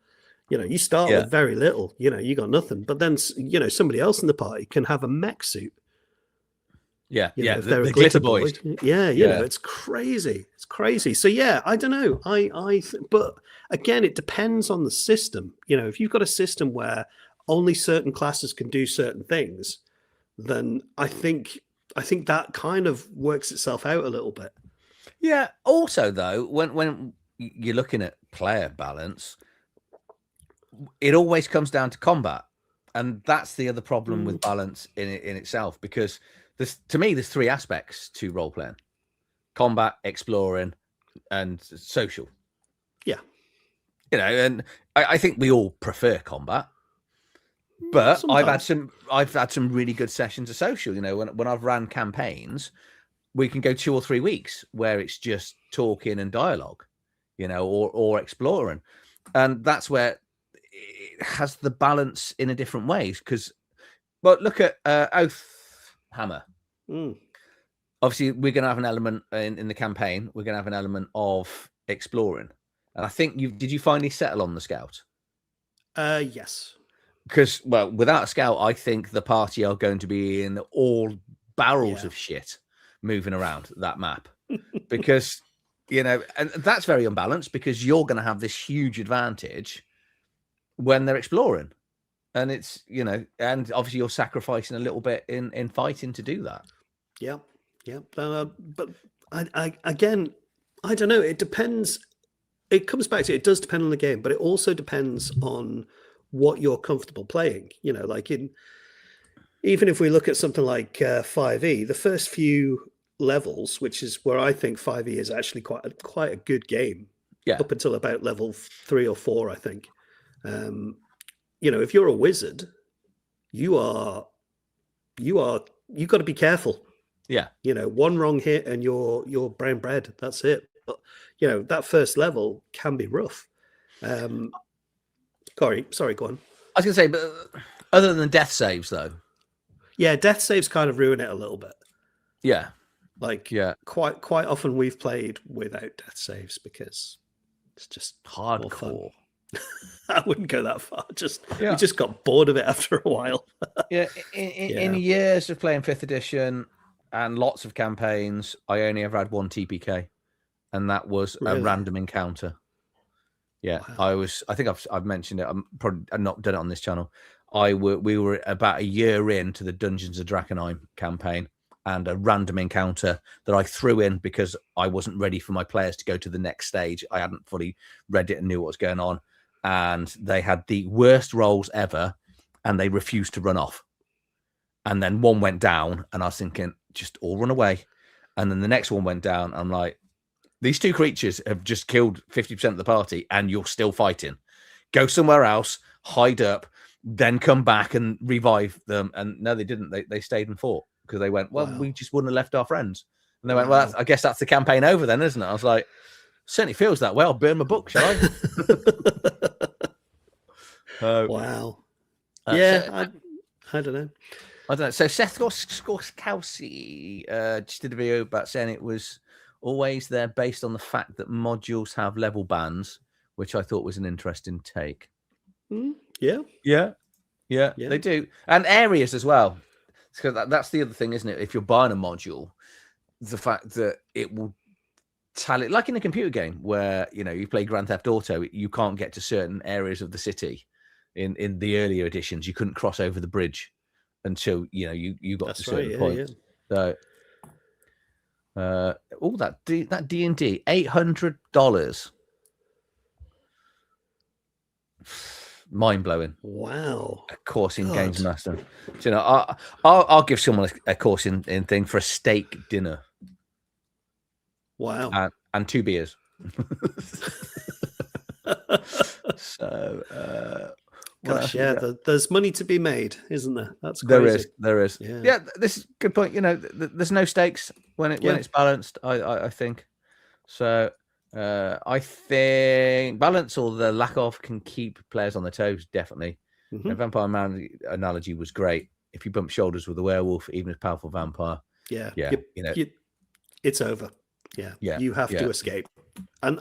You start with very little. You got nothing, but then somebody else in the party can have a mech suit. If they're the a glitter boys. boy. It's crazy. It's crazy. So I don't know. But again, it depends on the system. If you've got a system where only certain classes can do certain things, then I think that kind of works itself out a little bit. Yeah. Also, though, when you're looking at player balance, it always comes down to combat, and that's the other problem with balance in itself, because there's three aspects to role playing: combat, exploring, and social. Yeah, and I think we all prefer combat, but sometimes. I've had some really good sessions of social. When I've ran campaigns, we can go 2 or 3 weeks where it's just talking and dialogue, or exploring, and that's where it has the balance in a different ways. Because, look at Oath Hammer. Obviously, we're going to have an element in the campaign. We're going to have an element of exploring, and I think did you finally settle on the scout? Yes. Because without a scout, I think the party are going to be in all barrels of shit moving around that map, because and that's very unbalanced, because you're going to have this huge advantage when they're exploring, and it's and obviously you're sacrificing a little bit in fighting to do that. But again, I don't know. It depends. It comes back to it does depend on the game, but it also depends on what you're comfortable playing. Like even if we look at something like 5e, the first few levels, which is where I think 5e is actually quite a good game. Up until about level 3 or 4, I think. If you're a wizard, you've got to be careful. One wrong hit and you're brown bread. That's it. But that first level can be rough. Sorry, go on. I was gonna say, but other than death saves, though. Death saves kind of ruin it a little bit. Quite often we've played without death saves because it's just hardcore. I wouldn't go that far. We just got bored of it after a while. In years of playing 5th edition and lots of campaigns, I only ever had one TPK, and that was a random encounter. Wow. I think I've mentioned it. I've not done it on this channel. We were about a year into the Dungeons of Drakenheim campaign, and a random encounter that I threw in because I wasn't ready for my players to go to the next stage. I hadn't fully read it and knew what was going on. And they had the worst rolls ever, and they refused to run off. And then one went down, and I was thinking, just all run away. And then the next one went down. I'm like, these two creatures have just killed 50% of the party, and you're still fighting. Go somewhere else, hide up, then come back and revive them. And no, they didn't. They stayed and fought, because they went, we just wouldn't have left our friends. And they went, I guess that's the campaign over then, isn't it? I was like, certainly feels that way. I'll burn my book, shall I? Wow. I don't know. So Seth Gorskowski just did a video about saying it was always there based on the fact that modules have level bands, which I thought was an interesting take. Yeah, they do. And areas as well. Because that's the other thing, isn't it? If you're buying a module, the fact that it will tally, like in a computer game where you play Grand Theft Auto, you can't get to certain areas of the city. In the earlier editions, you couldn't cross over the bridge until you got to certain points. So, that D&D, $800, mind blowing. Wow. A course in Games Master. So, I'll give someone a course in thing for a steak dinner. Wow. And 2 beers. So, gosh, there's money to be made, isn't there? That's crazy. There is. Yeah, this is a good point. There's no stakes when it's balanced. I think so. I think balance, or the lack of, can keep players on their toes. Definitely. The Vampire Man analogy was great. if you bump shoulders with a werewolf, even a powerful vampire, yeah, it's over. Yeah, you have to escape. And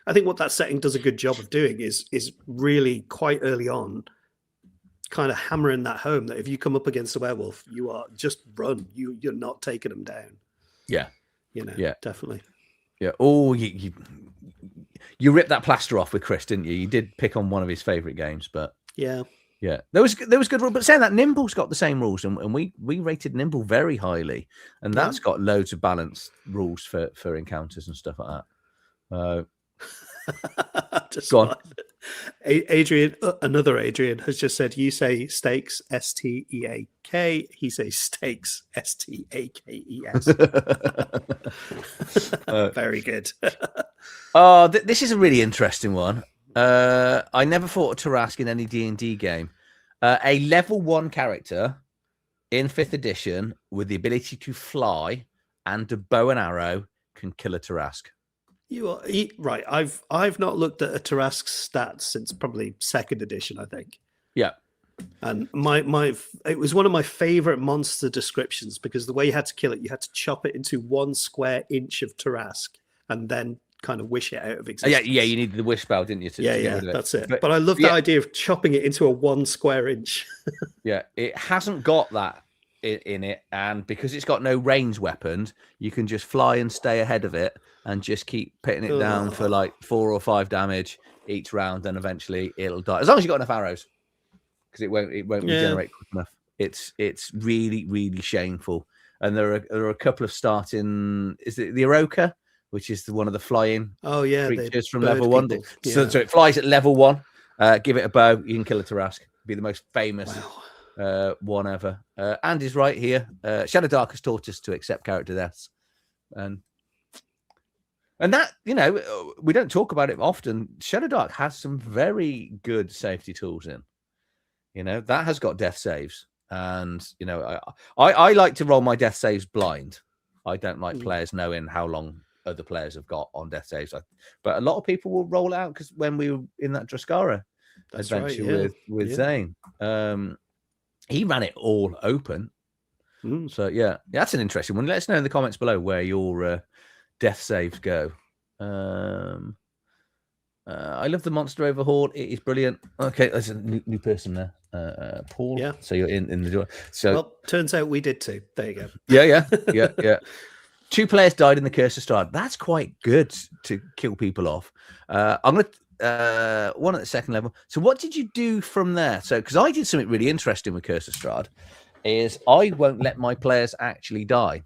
I think what that setting does a good job of doing is really quite early on, kind of hammering that home that if you come up against a werewolf, you are just run. You're not taking them down. Yeah, definitely. Yeah. Oh, you ripped that plaster off with Chris, didn't you? You did pick on one of his favorite games, but yeah. There was good rules. But saying that, Nimble's got the same rules, and we rated Nimble very highly, and that's got loads of balanced rules for encounters and stuff like that. Go on. Adrian, another Adrian has just said, you say stakes, S-T-E-A-K. He says stakes, S-T-A-K-E-S. Very good. This is a really interesting one. I never thought to ask in any D&D game. A level 1 character in 5th edition with the ability to fly and a bow and arrow can kill a Tarask. You are right. I've not looked at a Tarask stats since probably 2nd edition, I think. Yeah. And it was one of my favorite monster descriptions because the way you had to kill it, you had to chop it into 1 square inch of Tarask and then kind of wish it out of existence. Yeah, you needed the wish spell, didn't you? To get rid of it. That's it. But I love the idea of chopping it into a 1 square inch. Yeah, it hasn't got that in it, and because it's got no range weapons, you can just fly and stay ahead of it and just keep pitting it down for like 4 or 5 damage each round, and eventually it'll die as long as you've got enough arrows, because it won't regenerate quick enough. It's really, really shameful. And there are a couple of starting. Is it the Aroka, which is one of the flying creatures from level 1? So it flies at level 1. Give it a bow, you can kill a Tarask. Be the most famous one ever. Andy's right here. Shadow Dark has taught us to accept character deaths, and that, we don't talk about it often. Shadow Dark has some very good safety tools in. That has got death saves, and I like to roll my death saves blind. I don't like players knowing how long other players have got on death saves, but a lot of people will roll it out, because when we were in that Draskara adventure with Zane, he ran it all open. So that's an interesting one. Let us know in the comments below where your death saves go. I love the Monster Overhaul. It is brilliant. Okay, there's a new person there, Paul. Yeah. So you're in the door. So turns out we did too. There you go. Yeah. 2 players died in the Curse of Strahd. That's quite good to kill people off. I'm gonna one at the 2nd level. So what did you do from there? So because I did something really interesting with Curse of Strahd, is I won't let my players actually die.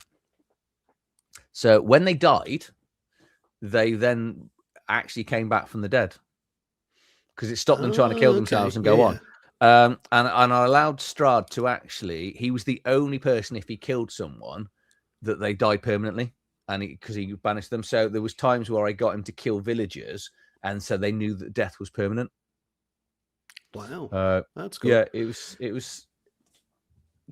So when they died, they then actually came back from the dead, because it stopped them trying to kill themselves and go on. And I allowed Strahd to actually, he was the only person, if he killed someone, that they died permanently, and because he banished them. So there was times where I got him to kill villagers, and so they knew that death was permanent. Wow, that's cool. Yeah, it was.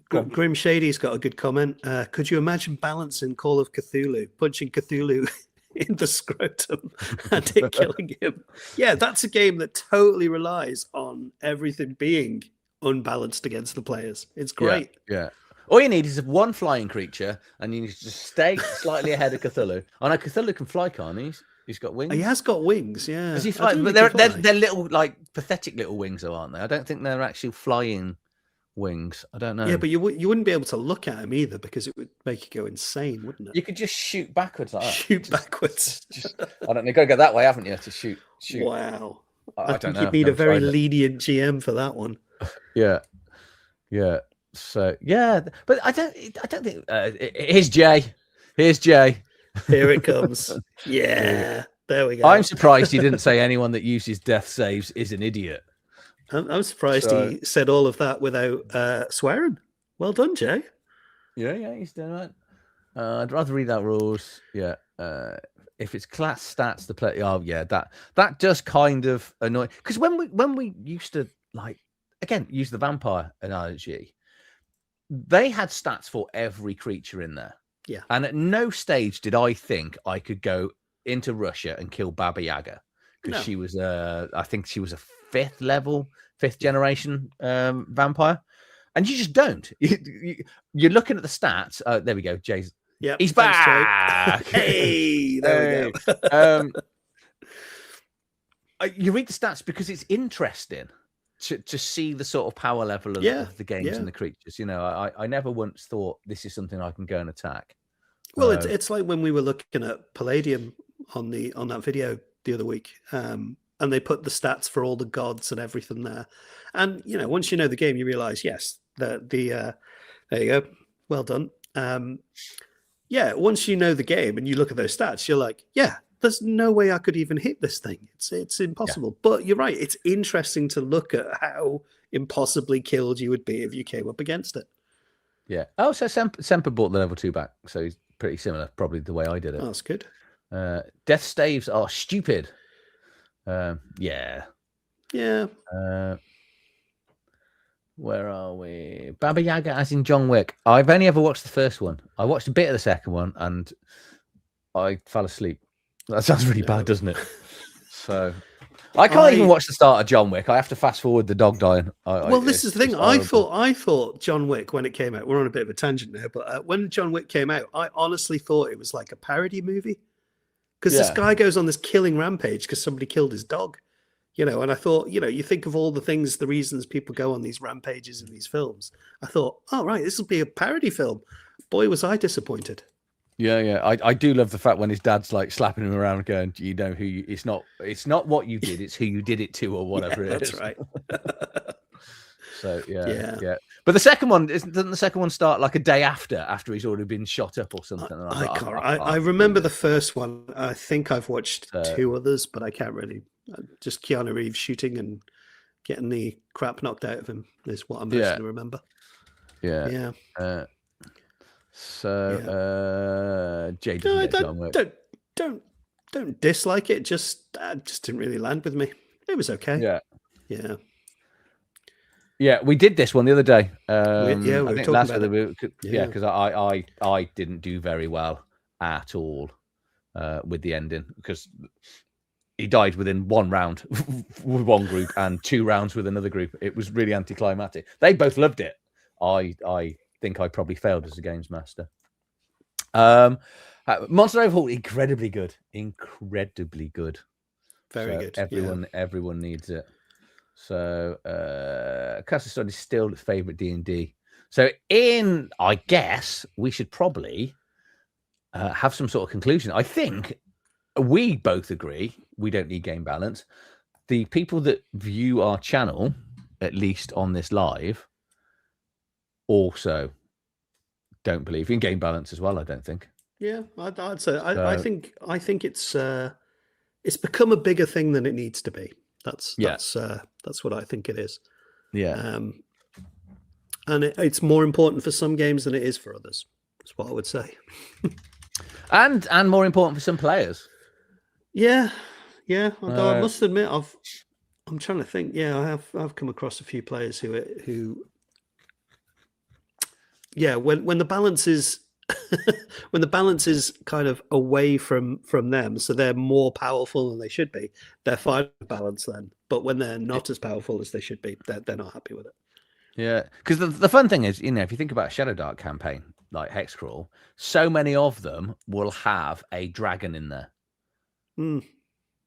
Grim Shady's got a good comment. Could you imagine balancing Call of Cthulhu, punching Cthulhu in the scrotum and it killing him? Yeah, that's a game that totally relies on everything being unbalanced against the players. It's great. Yeah. All you need is 1 flying creature, and you need to just stay slightly ahead of Cthulhu. I know Cthulhu can fly, can't he? He's got wings. He has got wings, yeah. Does he fly? But they're little, like pathetic little wings, though, aren't they? I don't think they're actually flying wings. I don't know. Yeah, but you wouldn't be able to look at him either, because it would make you go insane, wouldn't it? You could just shoot backwards like that. Shoot backwards. I don't know. You've got to go that way, haven't you, to shoot? Wow. I don't know. You'd need a very lenient GM for that one. Yeah. So but I don't think. Here's Jay. Here it comes. Yeah. There we go. I'm surprised he didn't say anyone that uses death saves is an idiot. I'm surprised he said all of that without swearing. Well done, Jay. Yeah, he's done right. I'd rather read out rules. Yeah. If it's class stats, the play. Oh, yeah, that does kind of annoy. Because when we used to, like, again, use the vampire analogy, they had stats for every creature in there. Yeah. And at no stage did I think I could go into Russia and kill Baba Yaga, because she was I think she was a 5th generation vampire. and you just don't. You're looking at the stats. There we go. Jay's. Yeah, he's back. Hey, there we go. You read the stats because it's interesting to see the sort of power level of the games and the creatures. You know, I never once thought this is something I can go and attack. Well, it's like when we were looking at Palladium on that video the other week, and they put the stats for all the gods and everything there. And you know, once you know the game, you realize, yes, there you go, well done. Once you know the game and you look at those stats, you're like, yeah, there's no way I could even hit this thing. It's impossible. Yeah. But you're right. It's interesting to look at how impossibly killed you would be if you came up against it. Yeah. Oh, so Semper brought the level 2 back, so he's pretty similar, probably the way I did it. Oh, that's good. Death staves are stupid. Yeah. Where are we? Baba Yaga as in John Wick. I've only ever watched the first one. I watched a bit of the second one and I fell asleep. That sounds really bad, doesn't it? So I can't even watch the start of John Wick. I have to fast forward the dog dying. Well, this is the thing. I thought John Wick, when it came out, we're on a bit of a tangent now, but when John Wick came out, I honestly thought it was like a parody movie. Because this guy goes on this killing rampage because somebody killed his dog. You know, and I thought, you know, you think of all the things, the reasons people go on these rampages in these films. I thought, oh, right, this will be a parody film. Boy, was I disappointed. Yeah. I do love the fact when his dad's like slapping him around going, you know who you, it's not what you did, it's who you did it to or whatever it is. That's right. So, yeah. But the second one, doesn't the second one start like a day after he's already been shot up or something? I remember the first one. I think I've watched 2 others, but I can't really. Just Keanu Reeves shooting and getting the crap knocked out of him is what I'm mostly remember. Yeah. Jay don't dislike it. Just didn't really land with me. It was okay. Yeah, we did this one the other day. We were talking about it. Because I didn't do very well at all with the ending because he died within 1 round with one group and 2 rounds with another group. It was really anticlimactic. They both loved it. I think I probably failed as a games master. Monster Overhaul, incredibly good. Very good. Everyone needs it. So Castle Stone is still its favorite D&D. So I guess we should probably have some sort of conclusion. I think we both agree we don't need game balance. The people that view our channel, at least on this live, also don't believe in game balance as well. I don't think. Yeah, I'd say. I think it's become a bigger thing than it needs to be. That's what I think it is. Yeah. And it's more important for some games than it is for others. That's what I would say. and more important for some players. Yeah. I must admit, I'm trying to think. Yeah, I've come across a few players who when the balance is when the balance is kind of away from them, so they're more powerful than they should be, they're fine with balance then. But when they're not as powerful as they should be, they're not happy with it. Yeah, because the fun thing is, you know, if you think about a Shadow Dark campaign like Hexcrawl, so many of them will have a dragon in there. And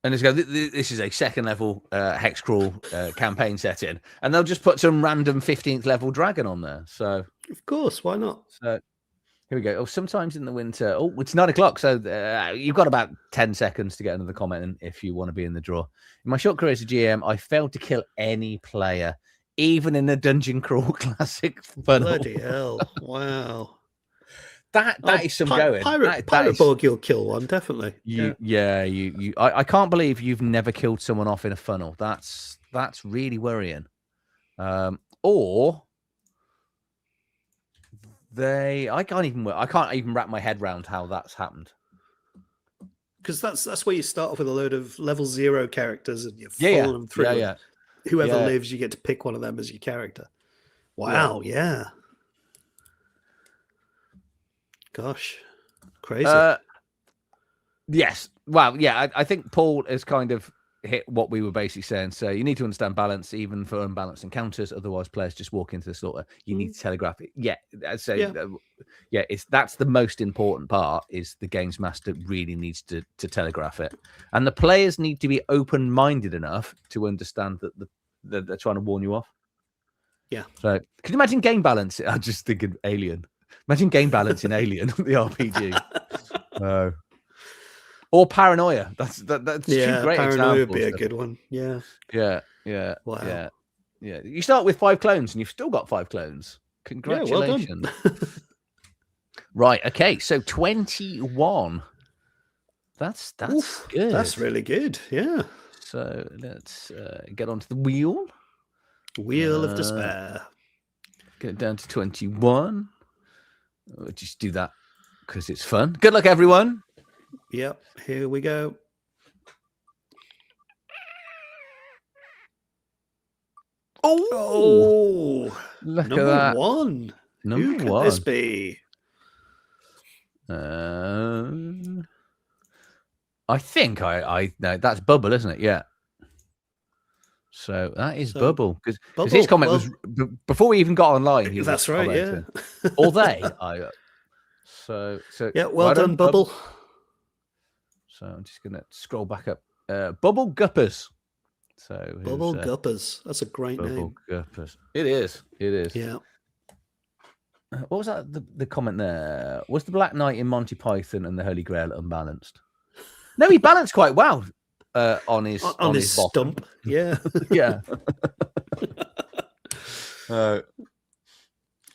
this is a 2nd level Hexcrawl campaign setting, and they'll just put some random 15th level dragon on there. So of course, why not? So here we go. Oh, sometimes in the winter. Oh, it's 9 o'clock, so you've got about 10 seconds to get another comment in if you want to be in the draw. In my short career as a GM, I failed to kill any player, even in a Dungeon Crawl Classic funnel. Bloody hell! Wow. That is some going. Pirate Borg, you'll kill one, definitely. I can't believe you've never killed someone off in a funnel. That's really worrying. Or I can't even wrap my head around how that's happened. Because that's where you start off with a load of level 0 characters and you follow them through. Yeah. Whoever lives, you get to pick one of them as your character. Wow, yeah. Gosh, crazy. Yes. Well, yeah, I think Paul is kind of hit what we were basically saying. So you need to understand balance, even for unbalanced encounters. Otherwise, players just walk into the slaughter. You need to telegraph it. Yeah, I'd say, that's the most important part. Is the games master really needs to telegraph it, and the players need to be open-minded enough to understand that they're trying to warn you off. Yeah. So can you imagine game balance? I'm just thinking Alien. Imagine game balance in Alien, the RPG. Or Paranoia. That's two great Paranoia examples. would be a good one. Yeah. Wow. Yeah. You start with 5 clones and you've still got 5 clones. Congratulations. Yeah, well done. Right. Okay. So 21. That's good. That's really good. Yeah. So let's get onto the wheel. Wheel of Despair. Get down to 21. We'll just do that because it's fun. Good luck, everyone. Yep, here we go. Oh, look at number that. 1. Who could this be? I think I know that's Bubble, isn't it? Yeah. So that is Bubble because his comment was before we even got online. That's right. Yeah. All day. So yeah. Well done, Bubble. So I'm just going to scroll back up. Bubble Guppers. So Bubble Guppers. That's a great name. Bubble Guppers. It is. Yeah. What was that? The comment there. Was the Black Knight in Monty Python and the Holy Grail unbalanced? No, he balanced quite well on his stump. Yeah. Yeah.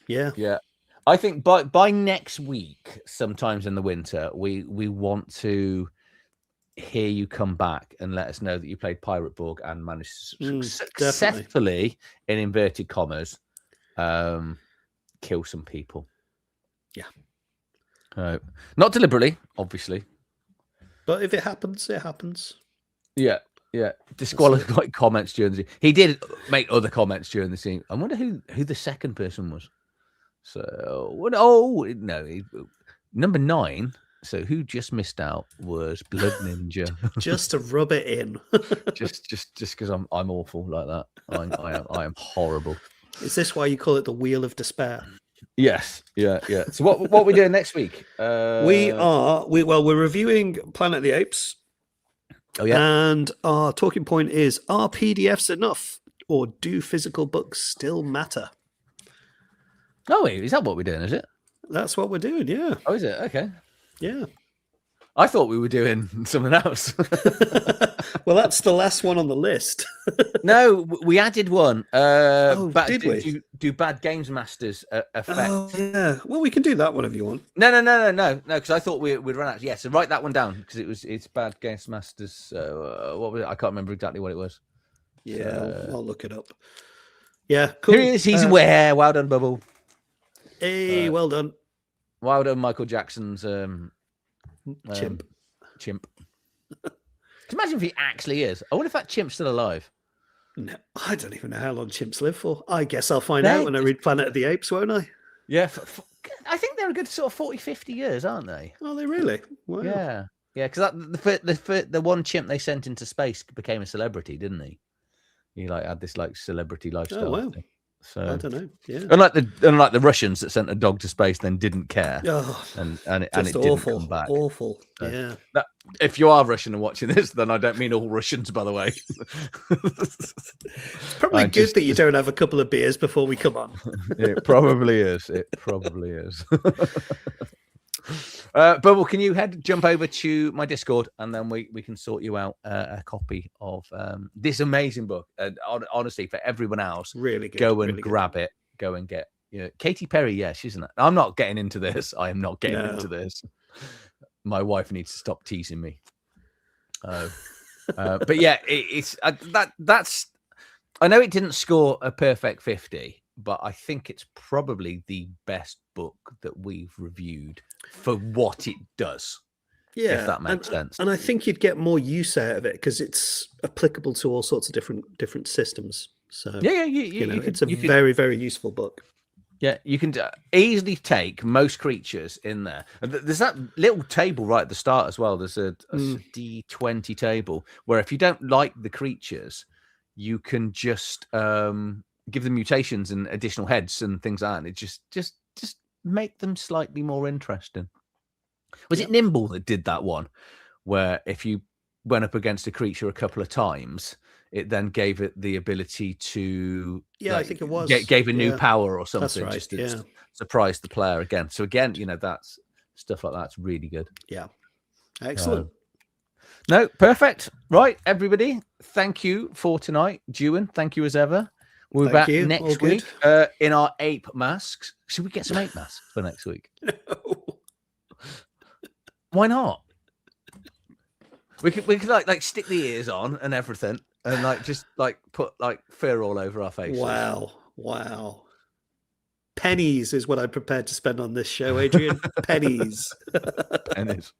Yeah. I think by next week, sometimes in the winter, we want to hear you come back and let us know that you played Pirate Borg and managed successfully, in inverted commas, kill some people. Yeah. Not deliberately, obviously. But if it happens, it happens. Yeah. Disqualified comments during the scene. He did make other comments during the scene. I wonder who the second person was. So, number 9. So who just missed out was Blood Ninja. Just to rub it in. just because I'm awful like that. I am horrible. Is this why you call it the Wheel of Despair? Yes. Yeah. So what are we doing next week? We're reviewing Planet of the Apes. Oh yeah. And our talking point is: are PDFs enough, or do physical books still matter? Oh, wait, is that what we're doing? Is it? That's what we're doing. Yeah. Oh, is it? Okay. Yeah. I thought we were doing something else. Well, that's the last one on the list. No, we added one. Did we? Do bad games masters affect? Oh, yeah. Well, we can do that one if you want. No. Because I thought we'd run out. Yeah, so write that one down because it's bad games masters. What was it? I can't remember exactly what it was. Yeah, I'll look it up. Yeah, cool. Here he is. He's aware. Well done, Bubble. Hey, well done. Well done, Michael Jackson's chimp. Can you imagine if he actually is? I wonder if that chimp's still alive. No, I don't even know how long chimps live for. I guess I'll find out when I read Planet of the Apes, won't I? Yeah, I think they're a good sort of 40, 50 years, aren't they? Are they really? Wow. Yeah, because the one chimp they sent into space became a celebrity, didn't he? He had this celebrity lifestyle. Oh, wow. So I don't know. Yeah. Unlike the Russians that sent a dog to space, then didn't care, and it didn't come back. Awful. So, yeah. If you are Russian and watching this, then I don't mean all Russians, by the way. It's probably good that you don't have a couple of beers before we come on. It probably is. Bubble, can you jump over to my Discord and then we can sort you out a copy of this amazing book. And honestly, for everyone else, really good. Go and grab it. Go and get Katy Perry. Yeah, she's not. I'm not getting into this. I am not getting into this. My wife needs to stop teasing me. But yeah, that's. I know it didn't score a perfect 50. But I think it's probably the best book that we've reviewed for what it does. Yeah, if that makes sense. And I think you'd get more use out of it because it's applicable to all sorts of different systems. So yeah, it's a very, very useful book. Yeah, you can easily take most creatures in there. And there's that little table right at the start as well. There's a D20 table where if you don't like the creatures, you can just give them mutations and additional heads and things like that. And it just make them slightly more interesting. Was it Nimble that did that one where if you went up against a creature a couple of times, it then gave it the ability to I think it was gave a new power or something. That's right. Just to surprise the player again. So again, that's stuff like that's really good. Yeah, excellent. No, perfect. Right, everybody, thank you for tonight. Dewan, thank you as ever. We'll be back next week in our ape masks. Should we get some ape masks for next week? No. Why not? We could like stick the ears on and everything, and just put fur all over our faces. Wow. Pennies is what I'm prepared to spend on this show, Adrian. Pennies. Pennies.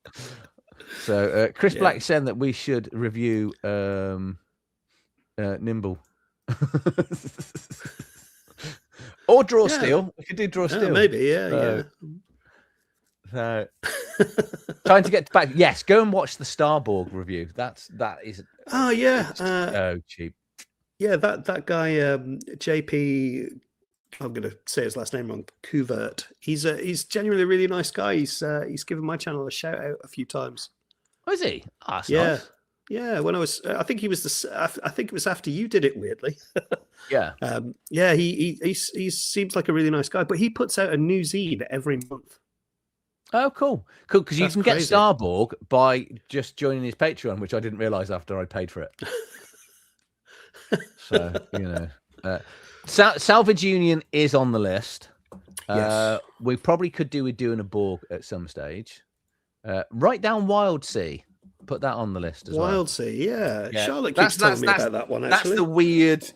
So Chris Black said that we should review Nimble. Or Draw Steel. We could do Draw Steel. Maybe, yeah. So, trying to get back. Yes, go and watch the Starborg review. That is. Oh yeah. So cheap. Yeah, that guy JP. I'm going to say his last name wrong. Kuvert. He's genuinely a really nice guy. He's given my channel a shout out a few times. Oh, is he? Oh, that's nice. Yeah. When I was, I think it was after you did it. Weirdly. Yeah. He seems like a really nice guy, but he puts out a new zine every month. Oh, cool. Because you can get Starborg by just joining his Patreon, which I didn't realize after I paid for it. So, Salvage Union is on the list. Yes. We probably could do with doing a Borg at some stage. Write down Wild Sea. Put that on the list as well. Wild Sea, yeah. Charlotte keeps telling me about that one, actually. That's the weird...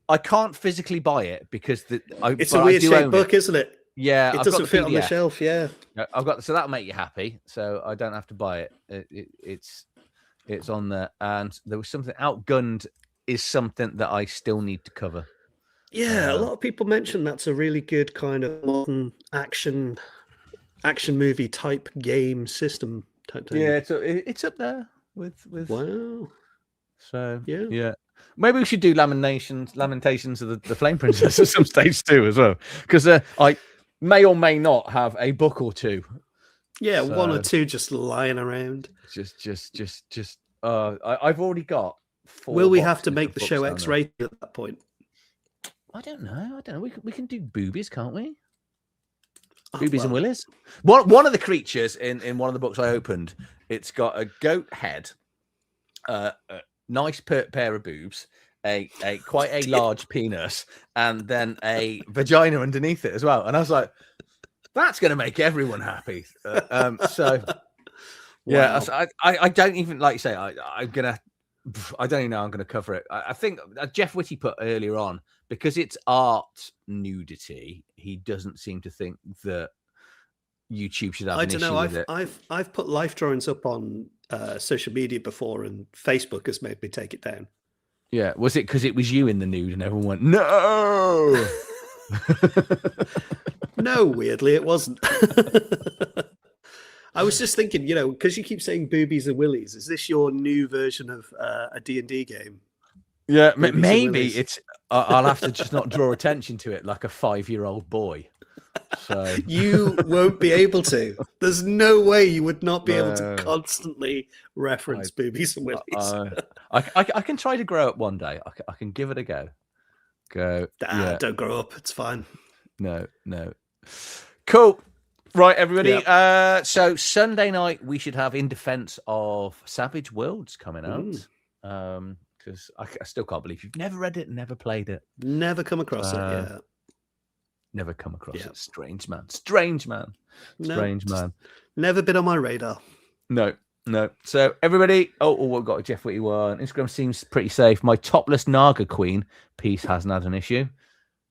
I can't physically buy it because... It's a weird-shaped book, isn't it? Yeah, it doesn't fit on the shelf. Yeah, so that'll make you happy. So I don't have to buy it. It's on there, and there was something. Outgunned is something that I still need to cover. Yeah, a lot of people mention that's a really good kind of modern action movie type game system type thing. Yeah, it's up there with. Wow. So yeah. Maybe we should do Lamentations of the Flame Princess at some stage too, as well, because I may or may not have a book or two. Yeah, so, one or two just lying around. I've already got 4. Will we have to make the show X-rated at that point? I don't know. We can do boobies, can't we? Boobies and willies. One of the creatures in one of the books I opened, it's got a goat head, nice pair of boobs, a quite a large penis, and then a vagina underneath it as well. And I was like, that's going to make everyone happy. So yeah, I don't even, like you say, I don't even know I'm gonna cover it. I think Jeff Whitty put earlier on, because it's art nudity, he doesn't seem to think that YouTube should have an issue with it. I've put life drawings up on social media before, and Facebook has made me take it down. Yeah, was it because it was you in the nude and everyone went, no? No, weirdly, it wasn't. I was just thinking, because you keep saying boobies and willies, is this your new version of a D&D game? Yeah, maybe it's. I'll have to just not draw attention to it like a 5-year-old boy. So you won't be able to. There's no way you would not be able to constantly reference boobies and willies. I can try to grow up one day. I can give it a go. Don't grow up. It's fine. No. Cool. Right, everybody. Yep. So Sunday night we should have In Defense of Savage Worlds coming out. Because I still can't believe you've never read it, never played it, never come across it. Yeah. Never come across it. Strange man. Never been on my radar. No. So everybody, we've got a Jeff Whitty one. Instagram seems pretty safe. My topless Naga Queen piece hasn't had an issue.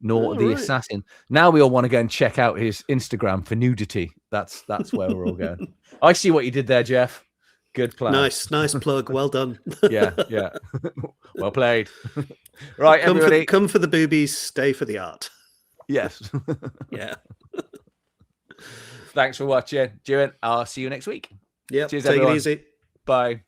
Nor the assassin. Now we all want to go and check out his Instagram for nudity. That's where we're all going. I see what you did there, Jeff. Good plan. Nice plug. Well done. Yeah. Well played. Right, everybody. Come for the boobies, stay for the art. Yes. Yeah. Thanks for watching. Jewin, I'll see you next week. Yeah. Cheers, Take everyone. it easy. Bye.